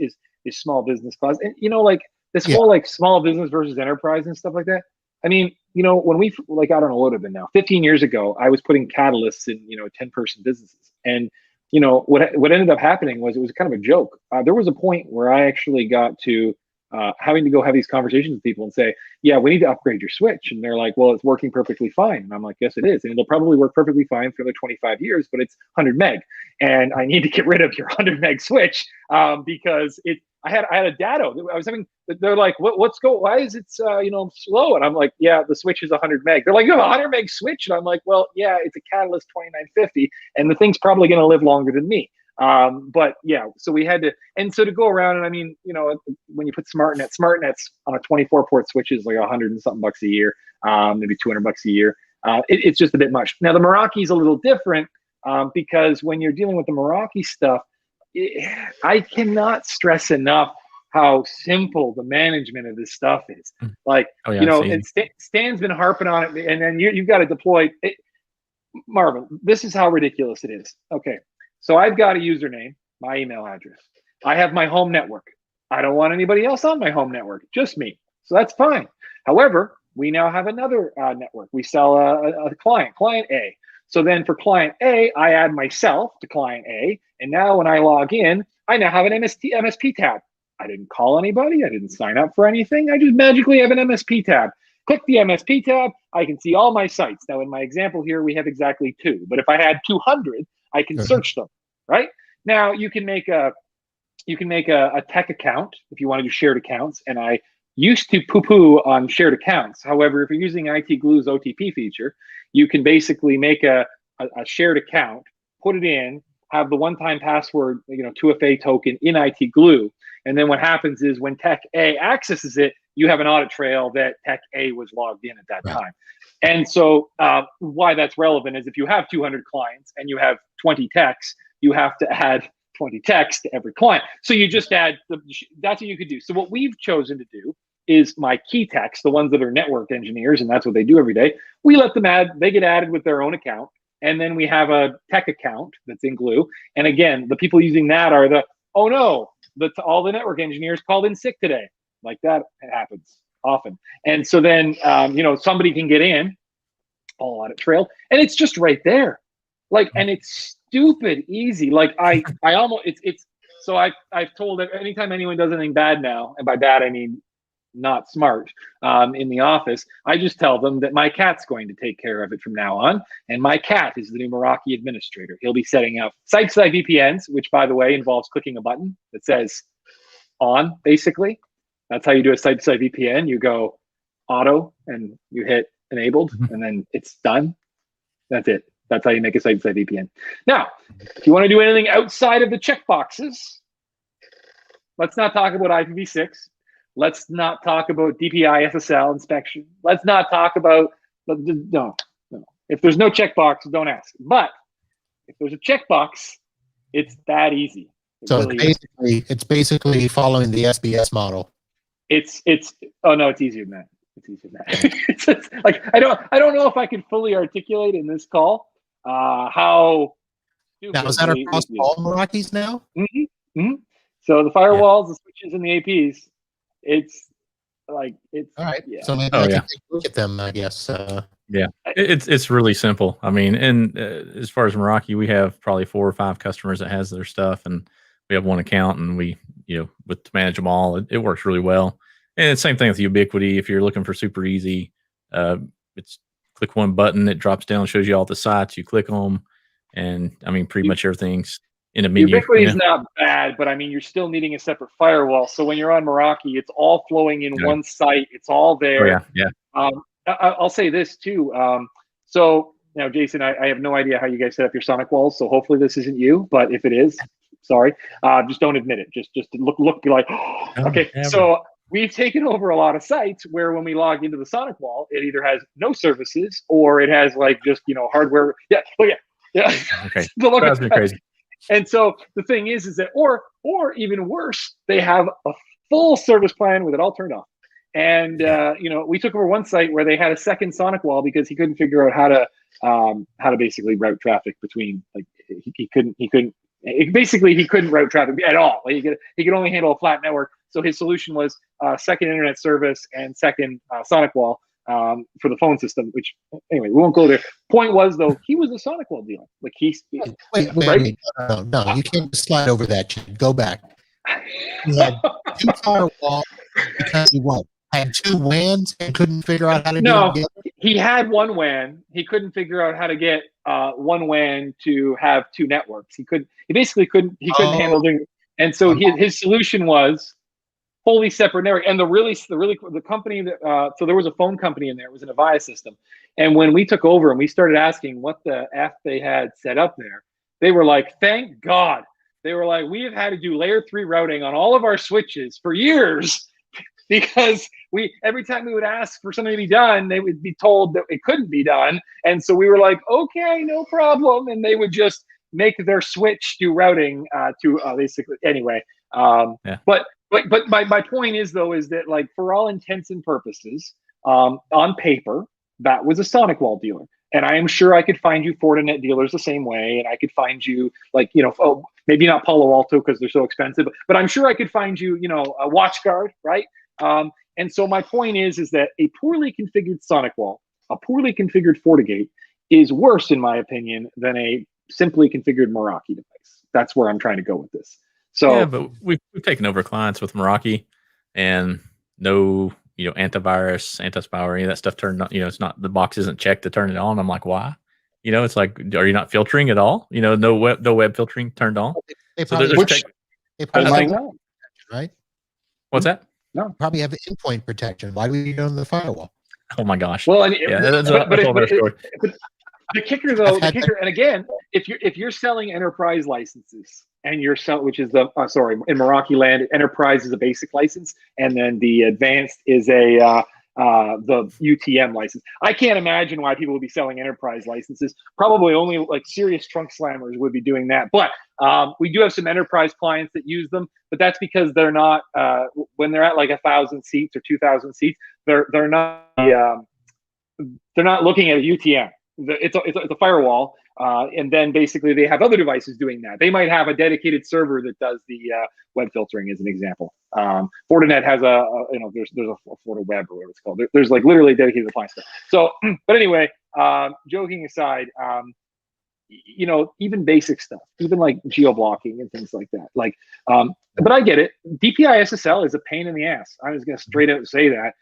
Speaker 4: small business class, and like this whole like small business versus enterprise and stuff like that. I mean, when we like, I don't know what it would have been now, 15 years ago, I was putting catalysts in, 10-person businesses. And, what ended up happening was it was kind of a joke. There was a point where I actually got to having to go have these conversations with people and say, yeah, we need to upgrade your switch. And they're like, well, it's working perfectly fine. And I'm like, yes, it is. And it'll probably work perfectly fine for another 25 years, but it's 100 meg. And I need to get rid of your 100 meg switch because I had a dado. I was having. They're like, why is it slow? And I'm like, yeah, the switch is 100 meg. They're like, you have a 100 meg switch, and I'm like, well, yeah, it's a Catalyst 2950, and the thing's probably going to live longer than me. But yeah, so we had to, and so to go around, and I mean, when you put SmartNets on a 24 port switch is like 100 and something bucks a year, maybe 200 bucks a year. It's just a bit much. Now the Meraki is a little different because when you're dealing with the Meraki stuff, I cannot stress enough how simple the management of this stuff is. Like, and Stan's been harping on it, and then you've got to deploy it. Marvin, this is how ridiculous it is. Okay, so I've got a username, my email address. I have my home network. I don't want anybody else on my home network, just me. So that's fine. However, we now have another network. We sell a client A. So then for client A, I add myself to client A. And now when I log in, I now have an MSP tab. I didn't call anybody. I didn't sign up for anything. I just magically have an MSP tab. Click the MSP tab. I can see all my sites. Now in my example here, we have exactly 2. But if I had 200, I can search them, right? Now you can make a tech account if you want to do shared accounts. And I used to poo-poo on shared accounts. However, if you're using IT Glue's OTP feature, you can basically make a shared account, put it in, have the one-time password, 2FA token in IT Glue. And then what happens is when Tech A accesses it, you have an audit trail that Tech A was logged in at that time. And so why that's relevant is if you have 200 clients and you have 20 techs, you have to add 20 techs to every client. So you just add, that's what you could do. So what we've chosen to do is my key techs, the ones that are network engineers, and that's what they do every day. We let them they get added with their own account. And then we have a tech account that's in Glue. And again, the people using that are all the network engineers called in sick today. Like that happens often. And so then, somebody can get in, all audit trail, and it's just right there. Like, and it's stupid easy. Like I almost, so I've told that anytime anyone does anything bad now, and by bad, I mean not smart, in the office, I just tell them that my cat's going to take care of it from now on. And my cat is the new Meraki administrator. He'll be setting up site-to-site VPNs, which by the way, involves clicking a button that says on, basically. That's how you do a site-to-site VPN. You go auto and you hit enabled and then it's done. That's it. That's how you make a site-to-site VPN. Now, if you want to do anything outside of the checkboxes, let's not talk about IPv6. Let's not talk about DPI SSL inspection. Let's not talk about, no. If there's no checkbox, don't ask. But If there's a checkbox, it's that easy.
Speaker 1: So it's basically following the SBS model.
Speaker 4: It's oh no, it's easier than that. It's easier than that. It's like I don't know if I can fully articulate in this call how.
Speaker 1: Now is that across all Meraki's now?
Speaker 4: Mm-hmm. Mm-hmm. So the firewalls, the switches, and the APs, it's all right. Yeah.
Speaker 1: So maybe I can take a look at them, I guess.
Speaker 2: Yeah, it's really simple. I mean, and as far as Meraki, we have probably 4 or 5 customers that has their stuff, and we have one account, and we, with to manage them all, it works really well. And it's same thing with Ubiquity. If you're looking for super easy, it's click one button, it drops down, shows you all the sites. You click them, and I mean, pretty much everything's in a menu.
Speaker 4: Ubiquity is not bad, but I mean, you're still needing a separate firewall. So when you're on Meraki, it's all flowing in one site. It's all there.
Speaker 2: Oh, yeah.
Speaker 4: I'll say this too. So now, Jason, I have no idea how you guys set up your Sonic walls. So hopefully this isn't you, but if it is, sorry, just don't admit it. Just look, be like, oh, okay.
Speaker 2: Never.
Speaker 4: So we've taken over a lot of sites where when we log into the Sonic wall, it either has no services or it has just hardware. Yeah. Oh yeah. Yeah.
Speaker 2: Okay.
Speaker 4: That's
Speaker 2: been crazy.
Speaker 4: And so the thing is that, or even worse, they have a full service plan with it all turned off. And we took over one site where they had a second Sonic wall because he couldn't figure out how to basically route traffic between, like he couldn't route traffic at all. Like he could only handle a flat network. So his solution was second internet service and second Sonic wall for the phone system. Which anyway, we won't go there. Point was though, he was a Sonic wall dealer. Like
Speaker 1: wait, no, you can't just slide over that. Go back. He had 2 firewalls because he had 2 WANs and couldn't figure out how to do it.
Speaker 4: He had 1 WAN. He couldn't figure out how to get 1 WAN to have 2 networks. He basically couldn't handle doing. And so his solution was wholly separate network. And the company that so there was a phone company in there. It was an Avaya system. And when we took over and we started asking what the F they had set up there, they were like, thank God. They were like, we have had to do layer 3 routing on all of our switches for years because every time we would ask for something to be done, they would be told that it couldn't be done. And so we were like, okay, no problem. And they would just make their switch do routing to basically anyway. But my point is though, is that like for all intents and purposes, on paper, that was a Sonic wall dealer. And I am sure I could find you Fortinet dealers the same way. And I could find you maybe not Palo Alto because they're so expensive, but I'm sure I could find you, a WatchGuard, right? And so my point is that a poorly configured Sonic wall, a poorly configured FortiGate is worse, in my opinion, than a simply configured Meraki device. That's where I'm trying to go with this. So
Speaker 2: yeah, but we've taken over clients with Meraki and no, antivirus, anti-spyware, any of that stuff turned on. It's not, the box isn't checked to turn it on. I'm like, why? It's like, are you not filtering at all? No web filtering turned on.
Speaker 1: They probably, right?
Speaker 2: What's that?
Speaker 1: No, probably have endpoint protection. Why do you go on the firewall?
Speaker 2: Oh my gosh.
Speaker 4: Well,
Speaker 2: that's a whole other story.
Speaker 4: The kicker though, and again, if you're selling enterprise licenses and you're selling, which is in Meraki land, enterprise is a basic license, and then the advanced is the UTM license. I can't imagine why people would be selling enterprise licenses. Probably only like serious trunk slammers would be doing that. But we do have some enterprise clients that use them, but that's because they're not when they're at like 1,000 seats or 2,000 seats, they're not looking at a UTM. It's a firewall, and then basically they have other devices doing that. They might have a dedicated server that does the web filtering, as an example. Fortinet has there's a FortiWeb or whatever it's called. There's like literally dedicated appliance stuff. So, but anyway, joking aside, even basic stuff, even like geo-blocking and things like that. Like, but I get it. DPI SSL is a pain in the ass. I was going to straight out say that.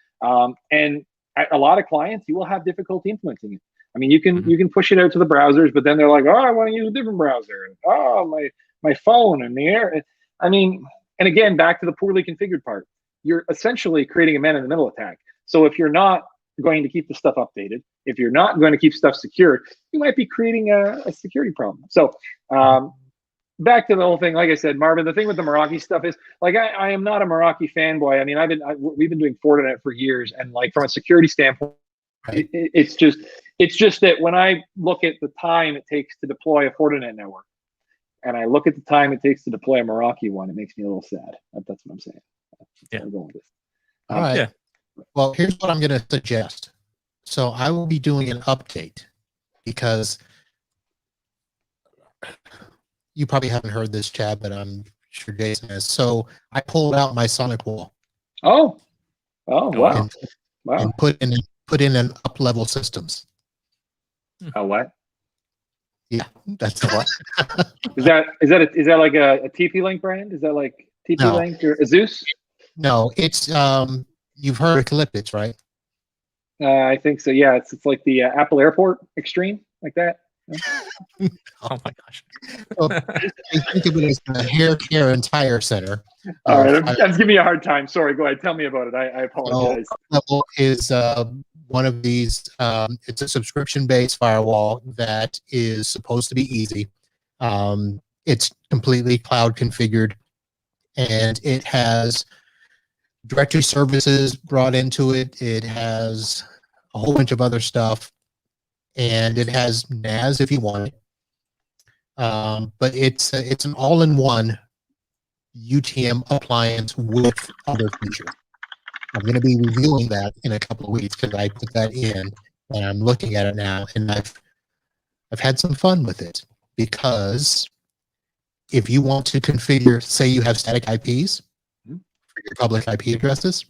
Speaker 4: And a lot of clients, you will have difficulty implementing it. I mean, you can push it out to the browsers, but then they're like, oh, I want to use a different browser. And, oh, my phone and the air. I mean, and again, back to the poorly configured part. You're essentially creating a man-in-the-middle attack. So if you're not going to keep the stuff updated, if you're not going to keep stuff secured, you might be creating a security problem. So back to the whole thing. Like I said, Marvin, the thing with the Meraki stuff is, like, I am not a Meraki fanboy. I mean, we've been doing Fortinet for years, and like from a security standpoint, it's just It's just that when I look at the time it takes to deploy a Fortinet network, and I look at the time it takes to deploy a Meraki one, it makes me a little sad. That's what I'm saying. That's
Speaker 2: Yeah.
Speaker 4: where I'm going with this.
Speaker 1: All right.
Speaker 2: Yeah.
Speaker 1: Well, here's what I'm going to suggest. So I will be doing an update because you probably haven't heard this, Chad, but I'm sure Jason has. So I pulled out my Sonic wall
Speaker 4: Oh, wow.
Speaker 1: and,
Speaker 4: Wow.
Speaker 1: and put in an up level systems.
Speaker 4: Oh, what?
Speaker 1: Yeah, that's the one.
Speaker 4: Is that like a TP-Link brand? Is that like TP-Link or Azus?
Speaker 1: No, it's you've heard of Calyptix, right?
Speaker 4: I think so. Yeah, it's like the Apple Airport Extreme, like that.
Speaker 2: Oh my gosh.
Speaker 1: Well, I think of it as the hair care and tire center.
Speaker 4: All right, that's giving me a hard time. Sorry, go ahead. Tell me about it. I apologize.
Speaker 1: Level is one of these. It's a subscription-based firewall that is supposed to be easy. It's completely cloud configured, and it has directory services brought into it. It has a whole bunch of other stuff, and it has NAS if you want it. But it's an all-in-one UTM appliance with other features. I'm going to be reviewing that in a couple of weeks because I put that in and I'm looking at it now, and I've had some fun with it because if you want to configure, say you have static IPs for your public IP addresses,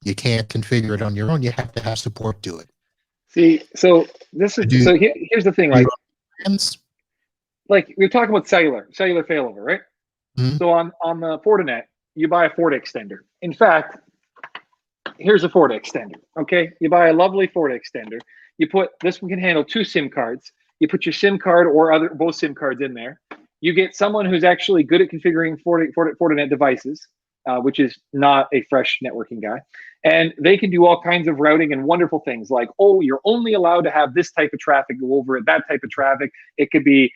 Speaker 1: you can't configure it on your own. You have to have support do it.
Speaker 4: See, so here's the thing, like we're talking about cellular failover, right?
Speaker 1: Mhm.
Speaker 4: So on the Fortinet, you buy a Forti extender. In fact, here's a Forti extender. Okay, you buy a lovely Forti extender. You put this one can handle 2 SIM cards. You put your SIM card or both SIM cards in there. You get someone who's actually good at configuring Fortinet devices, which is not a fresh networking guy. And they can do all kinds of routing and wonderful things like, oh, you're only allowed to have this type of traffic go over it, that type of traffic. It could be,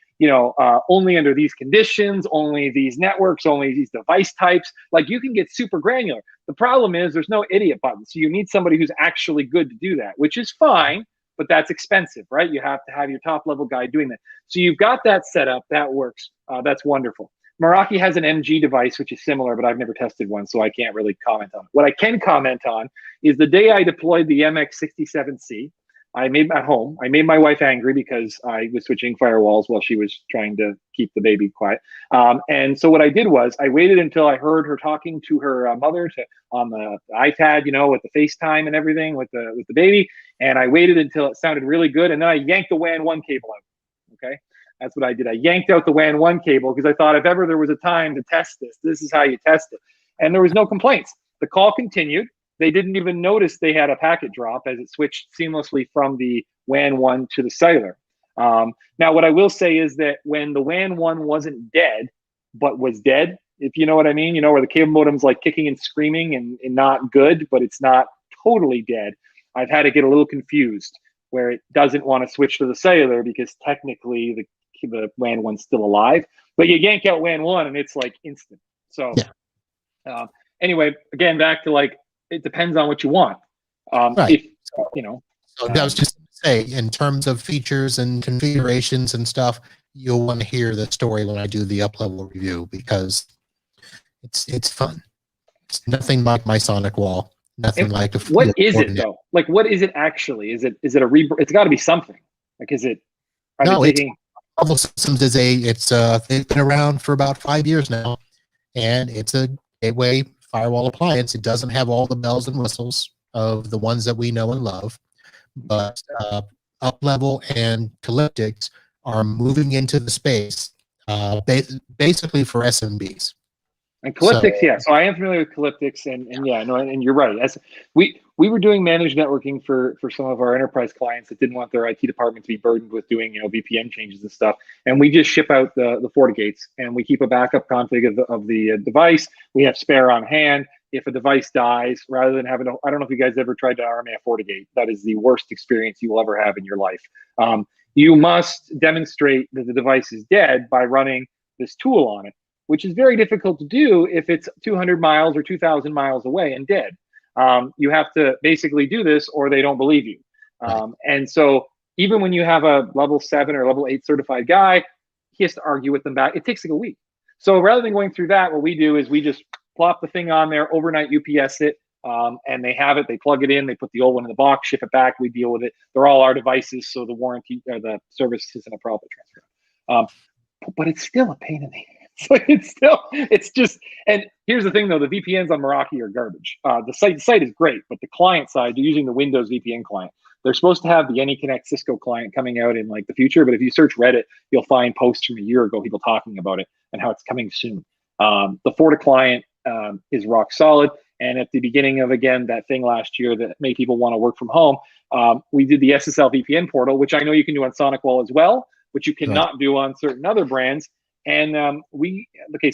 Speaker 4: only under these conditions, only these networks, only these device types. Like you can get super granular. The problem is there's no idiot button. So you need somebody who's actually good to do that, which is fine, but that's expensive, right? You have to have your top level guy doing that. So you've got that set up. That works. That's wonderful. Meraki has an MG device, which is similar, but I've never tested one, so I can't really comment on it. What I can comment on is the day I deployed the MX67C, I made my wife angry because I was switching firewalls while she was trying to keep the baby quiet. And so what I did was I waited until I heard her talking to her mother on the iPad, with the FaceTime and everything with the baby. And I waited until it sounded really good. And then I yanked the WAN 1 cable out. Okay. That's what I did. I yanked out the WAN 1 cable because I thought if ever there was a time to test this is how you test it. And there was no complaints. The call continued. They didn't even notice they had a packet drop as it switched seamlessly from the WAN 1 to the cellular. Now, what I will say is that when the WAN 1 wasn't dead, but was dead, if you know what I mean, where the cable modem's like kicking and screaming and not good, but it's not totally dead, I've had to get a little confused where it doesn't want to switch to the cellular because technically the WAN 1's still alive. But you yank out WAN 1 and it's like instant. So anyway, again, back to like, it depends on what you want.
Speaker 1: Right.
Speaker 4: So
Speaker 1: I was just going to say, in terms of features and configurations and stuff, you'll want to hear the story when I do the up-level review because it's fun. It's nothing like my Sonic wall. Nothing like a.
Speaker 4: What is it though? Like, what is it actually? Is it a it's got to be something. Like, is it?
Speaker 1: No, Level Systems is they've been around for about 5 years now, and it's a gateway firewall appliance. It doesn't have all the bells and whistles of the ones that we know and love, but Uplevel and Calyptix are moving into the space basically for SMBs.
Speaker 4: And Calyptix, so I am familiar with Calyptix, and you're right. As we were doing managed networking for some of our enterprise clients that didn't want their IT department to be burdened with doing VPN changes and stuff, and we just ship out the FortiGates, and we keep a backup config of the device. We have spare on hand if a device dies, rather than having I don't know if you guys ever tried to RMA a FortiGate. That is the worst experience you will ever have in your life. You must demonstrate that the device is dead by running this tool on it, which is very difficult to do if it's 200 miles or 2,000 miles away and dead. You have to basically do this or they don't believe you. And so even when you have a level 7 or level 8 certified guy, he has to argue with them back. It takes like a week. So rather than going through that, what we do is we just plop the thing on there, overnight UPS it, and they have it. They plug it in. They put the old one in the box, ship it back. We deal with it. They're all our devices, so the warranty or the service isn't a problem to transfer. But it's still a pain in the ass. It's just. And here's the thing, though: the VPNs on Meraki are garbage. The site is great, but the client side, you're using the Windows VPN client. They're supposed to have the AnyConnect Cisco client coming out in like the future, but if you search Reddit, you'll find posts from a year ago, people talking about it and how it's coming soon. The Forta client is rock solid. And at the beginning of, again, that thing last year that made people want to work from home, we did the SSL VPN portal, which I know you can do on SonicWall as well, which you cannot do on certain other brands. And so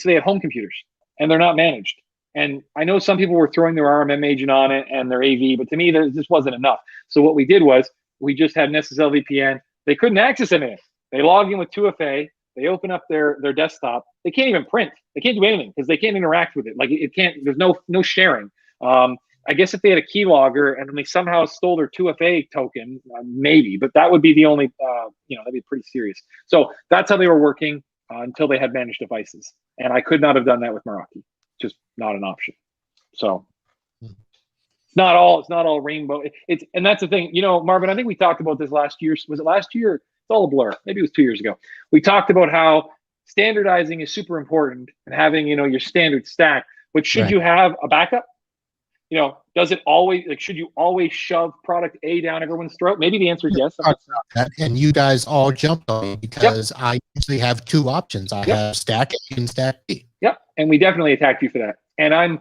Speaker 4: they have home computers and they're not managed. And I know some people were throwing their RMM agent on it and their AV, but to me, there just wasn't enough. So what we did was we just had an SSL VPN. They couldn't access anything. They log in with 2FA. They open up their desktop. They can't even print. They can't do anything because they can't interact with it. Like it can't. There's no sharing. I guess if they had a keylogger and they somehow stole their 2FA token, maybe. But that would be the only. That'd be pretty serious. So that's how they were working until they had managed devices. And I could not have done that with Meraki. Just not an option. So it's not all rainbow. And that's the thing, Marvin, I think we talked about this last year. Was it last year? It's all a blur. Maybe it was 2 years ago. We talked about how standardizing is super important and having, your standard stack, but should you have a backup? Does it always, should you always shove product A down everyone's throat? Maybe the answer is yes.
Speaker 1: And you guys all jumped on me because I usually have two options. I have stack A and stack B.
Speaker 4: Yep. And we definitely attacked you for that. And I'm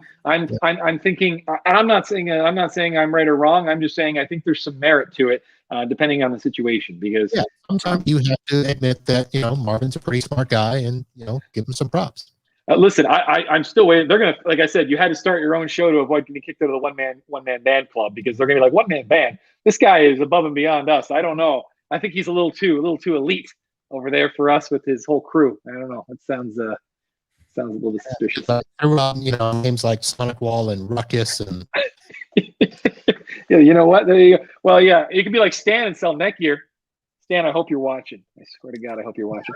Speaker 4: thinking, and I'm not saying I'm right or wrong. I'm just saying I think there's some merit to it, depending on the situation. Because
Speaker 1: sometimes you have to admit that Marvin's a pretty smart guy, and give him some props.
Speaker 4: Listen, I'm still waiting. They're gonna, like I said, you had to start your own show to avoid getting kicked out of the one man band club because they're gonna be like, one man band. This guy is above and beyond us. I don't know. I think he's a little too elite over there for us with his whole crew. I don't know. It sounds a little suspicious.
Speaker 1: Names like SonicWall and Ruckus and.
Speaker 4: Yeah, you know what? There you go. Well, yeah, it could be like Stan and sell neck gear. Stan, I hope you're watching. I swear to God, I hope you're watching.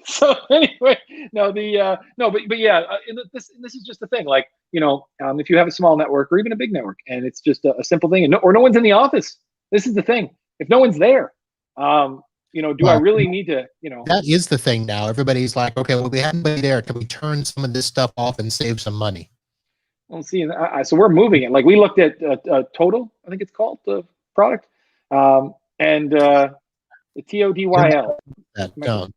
Speaker 4: So anyway, but yeah, this is just the thing. Like, if you have a small network or even a big network, and it's just a simple thing, and no one's in the office. This is the thing. If no one's there, do I really need to?
Speaker 1: That is the thing now. Everybody's like, okay, well, we have nobody there. Can we turn some of this stuff off and save some money?
Speaker 4: Well, see, so we're moving it. Like we looked at Total, I think it's called the product. And the TODYL.
Speaker 1: TOTL?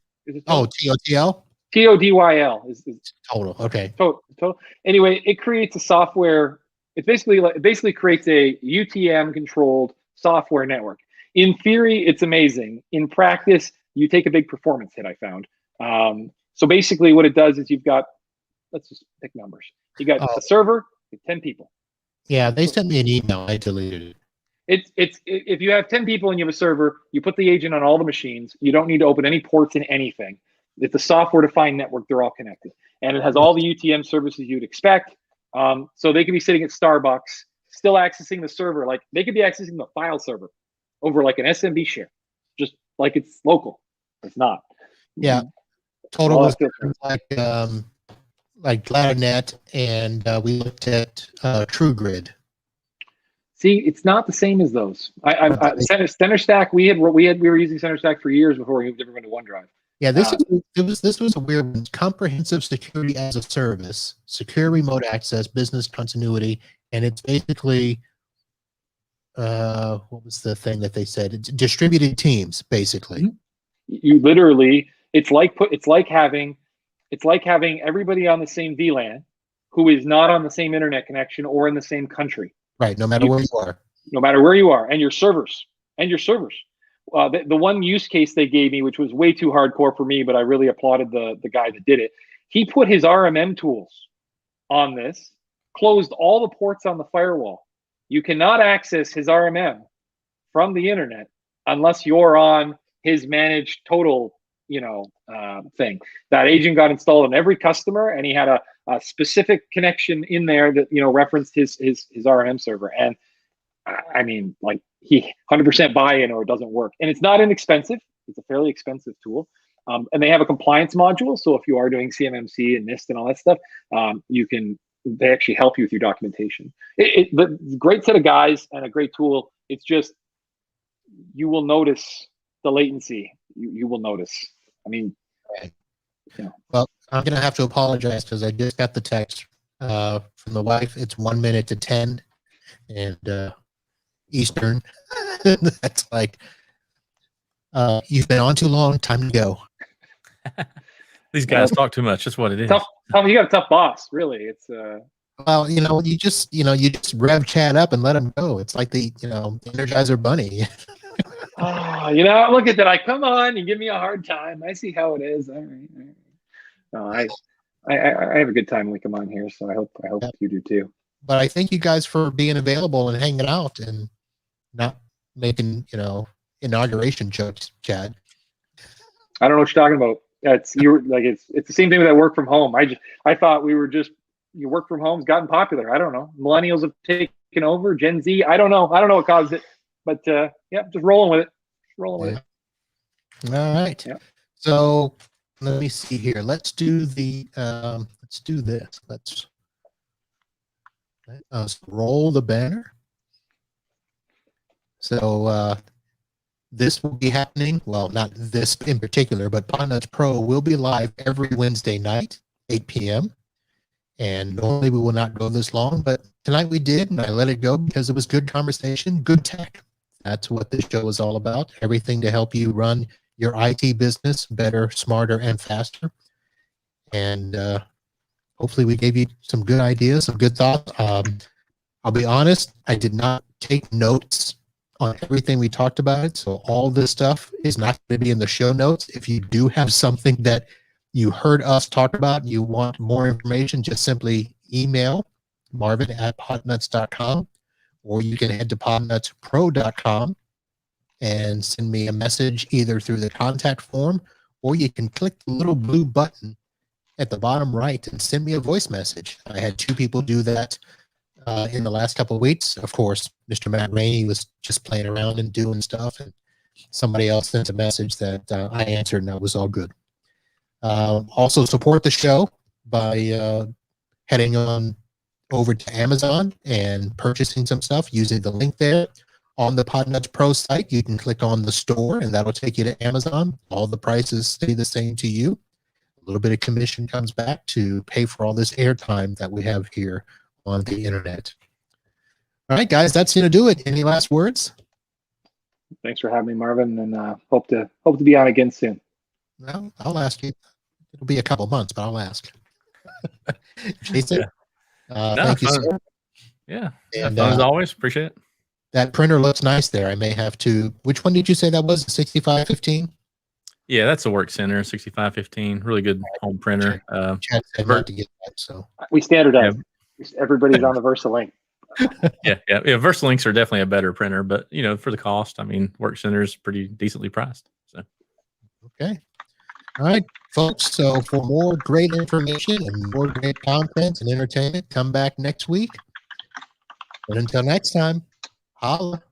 Speaker 4: TODYL is
Speaker 1: Total. Okay.
Speaker 4: Total. Anyway, it creates a software. It basically creates a UTM controlled software network. In theory, it's amazing. In practice, you take a big performance hit, I found. So basically what it does is you've got, let's just pick numbers. You got a server with 10 people.
Speaker 1: Yeah, they sent me an email. I deleted it.
Speaker 4: It's if you have 10 people and you have a server, you put the agent on all the machines. You don't need to open any ports in anything. It's a software-defined network. They're all connected. And it has all the UTM services you'd expect. So they could be sitting at Starbucks, still accessing the server. Like they could be accessing the file server over like an SMB share, just like it's local. It's not.
Speaker 1: Yeah. Total was like Laddernet, and we looked at TrueGrid.
Speaker 4: See, it's not the same as those. CenterStack, we were using CenterStack for years before we moved everyone to OneDrive.
Speaker 1: Yeah, this was a weird one. Comprehensive security as a service, secure remote access, business continuity, and it's basically what was the thing that they said? It's distributed teams, basically.
Speaker 4: You literally, it's like having everybody on the same VLAN who is not on the same internet connection or in the same country.
Speaker 1: Right, no matter where you are.
Speaker 4: No matter where you are, and your servers. The one use case they gave me, which was way too hardcore for me, but I really applauded the guy that did it. He put his RMM tools on this, closed all the ports on the firewall. You cannot access his RMM from the internet unless you're on his managed Total, thing. That agent got installed on every customer, and he had a specific connection in there that referenced his RMM server. And I mean, like he 100% buy-in or it doesn't work. And it's not inexpensive. It's a fairly expensive tool. And they have a compliance module. So if you are doing CMMC and NIST and all that stuff, they actually help you with your documentation. The great set of guys and a great tool. It's just, you will notice the latency. You will notice. I mean,
Speaker 1: Well, I'm going to have to apologize because I just got the text from the wife. It's 1 minute to 10 and Eastern. That's like, you've been on too long. Time to go.
Speaker 2: These guys talk too much. That's what it is.
Speaker 4: Tough. You got a tough boss, really. It's
Speaker 1: Well, you just rev chat up and let them go. It's like the Energizer Bunny.
Speaker 4: Look at that. Come on, you give me a hard time. I see how it is. All right. No, I have a good time when we come on here, so I hope you do too.
Speaker 1: But I thank you guys for being available and hanging out and not making inauguration jokes, Chad.
Speaker 4: I don't know what you're talking about. It's the same thing with that work from home. I thought we were just, your work from home's gotten popular. I don't know. Millennials have taken over. Gen Z. I don't know what caused it. But just rolling with it.
Speaker 1: All right.
Speaker 4: Yeah.
Speaker 1: So let me see here. Let's do this. Let's roll the banner. So this will be happening. Well, not this in particular, but Podnutz Pro will be live every Wednesday night, 8 p.m. And normally we will not go this long, but tonight we did, and I let it go because it was good conversation, good tech. That's what this show is all about. Everything to help you run your IT business better, smarter, and faster. And hopefully we gave you some good ideas, some good thoughts. I'll be honest, I did not take notes on everything we talked about. So all this stuff is not going to be in the show notes. If you do have something that you heard us talk about, you want more information, just simply email marvin@podnutz.com, or you can head to podnutzpro.com and send me a message either through the contact form, or you can click the little blue button at the bottom right and send me a voice message. I had 2 people do that in the last couple of weeks. Of course, Mr. Matt Rainey was just playing around and doing stuff, and somebody else sent a message that I answered, and that was all good. Also support the show by heading on over to Amazon and purchasing some stuff using the link there. On the Podnutz Pro site, you can click on the store, and that'll take you to Amazon. All the prices stay the same to you. A little bit of commission comes back to pay for all this airtime that we have here on the internet. All right, guys, that's going to do it. Any last words?
Speaker 4: Thanks for having me, Marvin, and hope to be on again soon.
Speaker 1: Well, I'll ask you. It'll be a couple months, but I'll ask. Jason, thank you, sir.
Speaker 2: Yeah,
Speaker 1: and
Speaker 2: fun as always. Appreciate it.
Speaker 1: That printer looks nice there. I may have to. Which one did you say that was? 6515?
Speaker 2: Yeah, that's a Work Center 6515. Really good home printer.
Speaker 1: Chad said not to get that, so
Speaker 4: we standardize. Yeah. Everybody's on the VersaLink.
Speaker 2: yeah. VersaLinks are definitely a better printer, but for the cost, I mean, Work Center is pretty decently priced. So
Speaker 1: okay. All right, folks. So for more great information and more great content and entertainment, come back next week. But until next time, holla.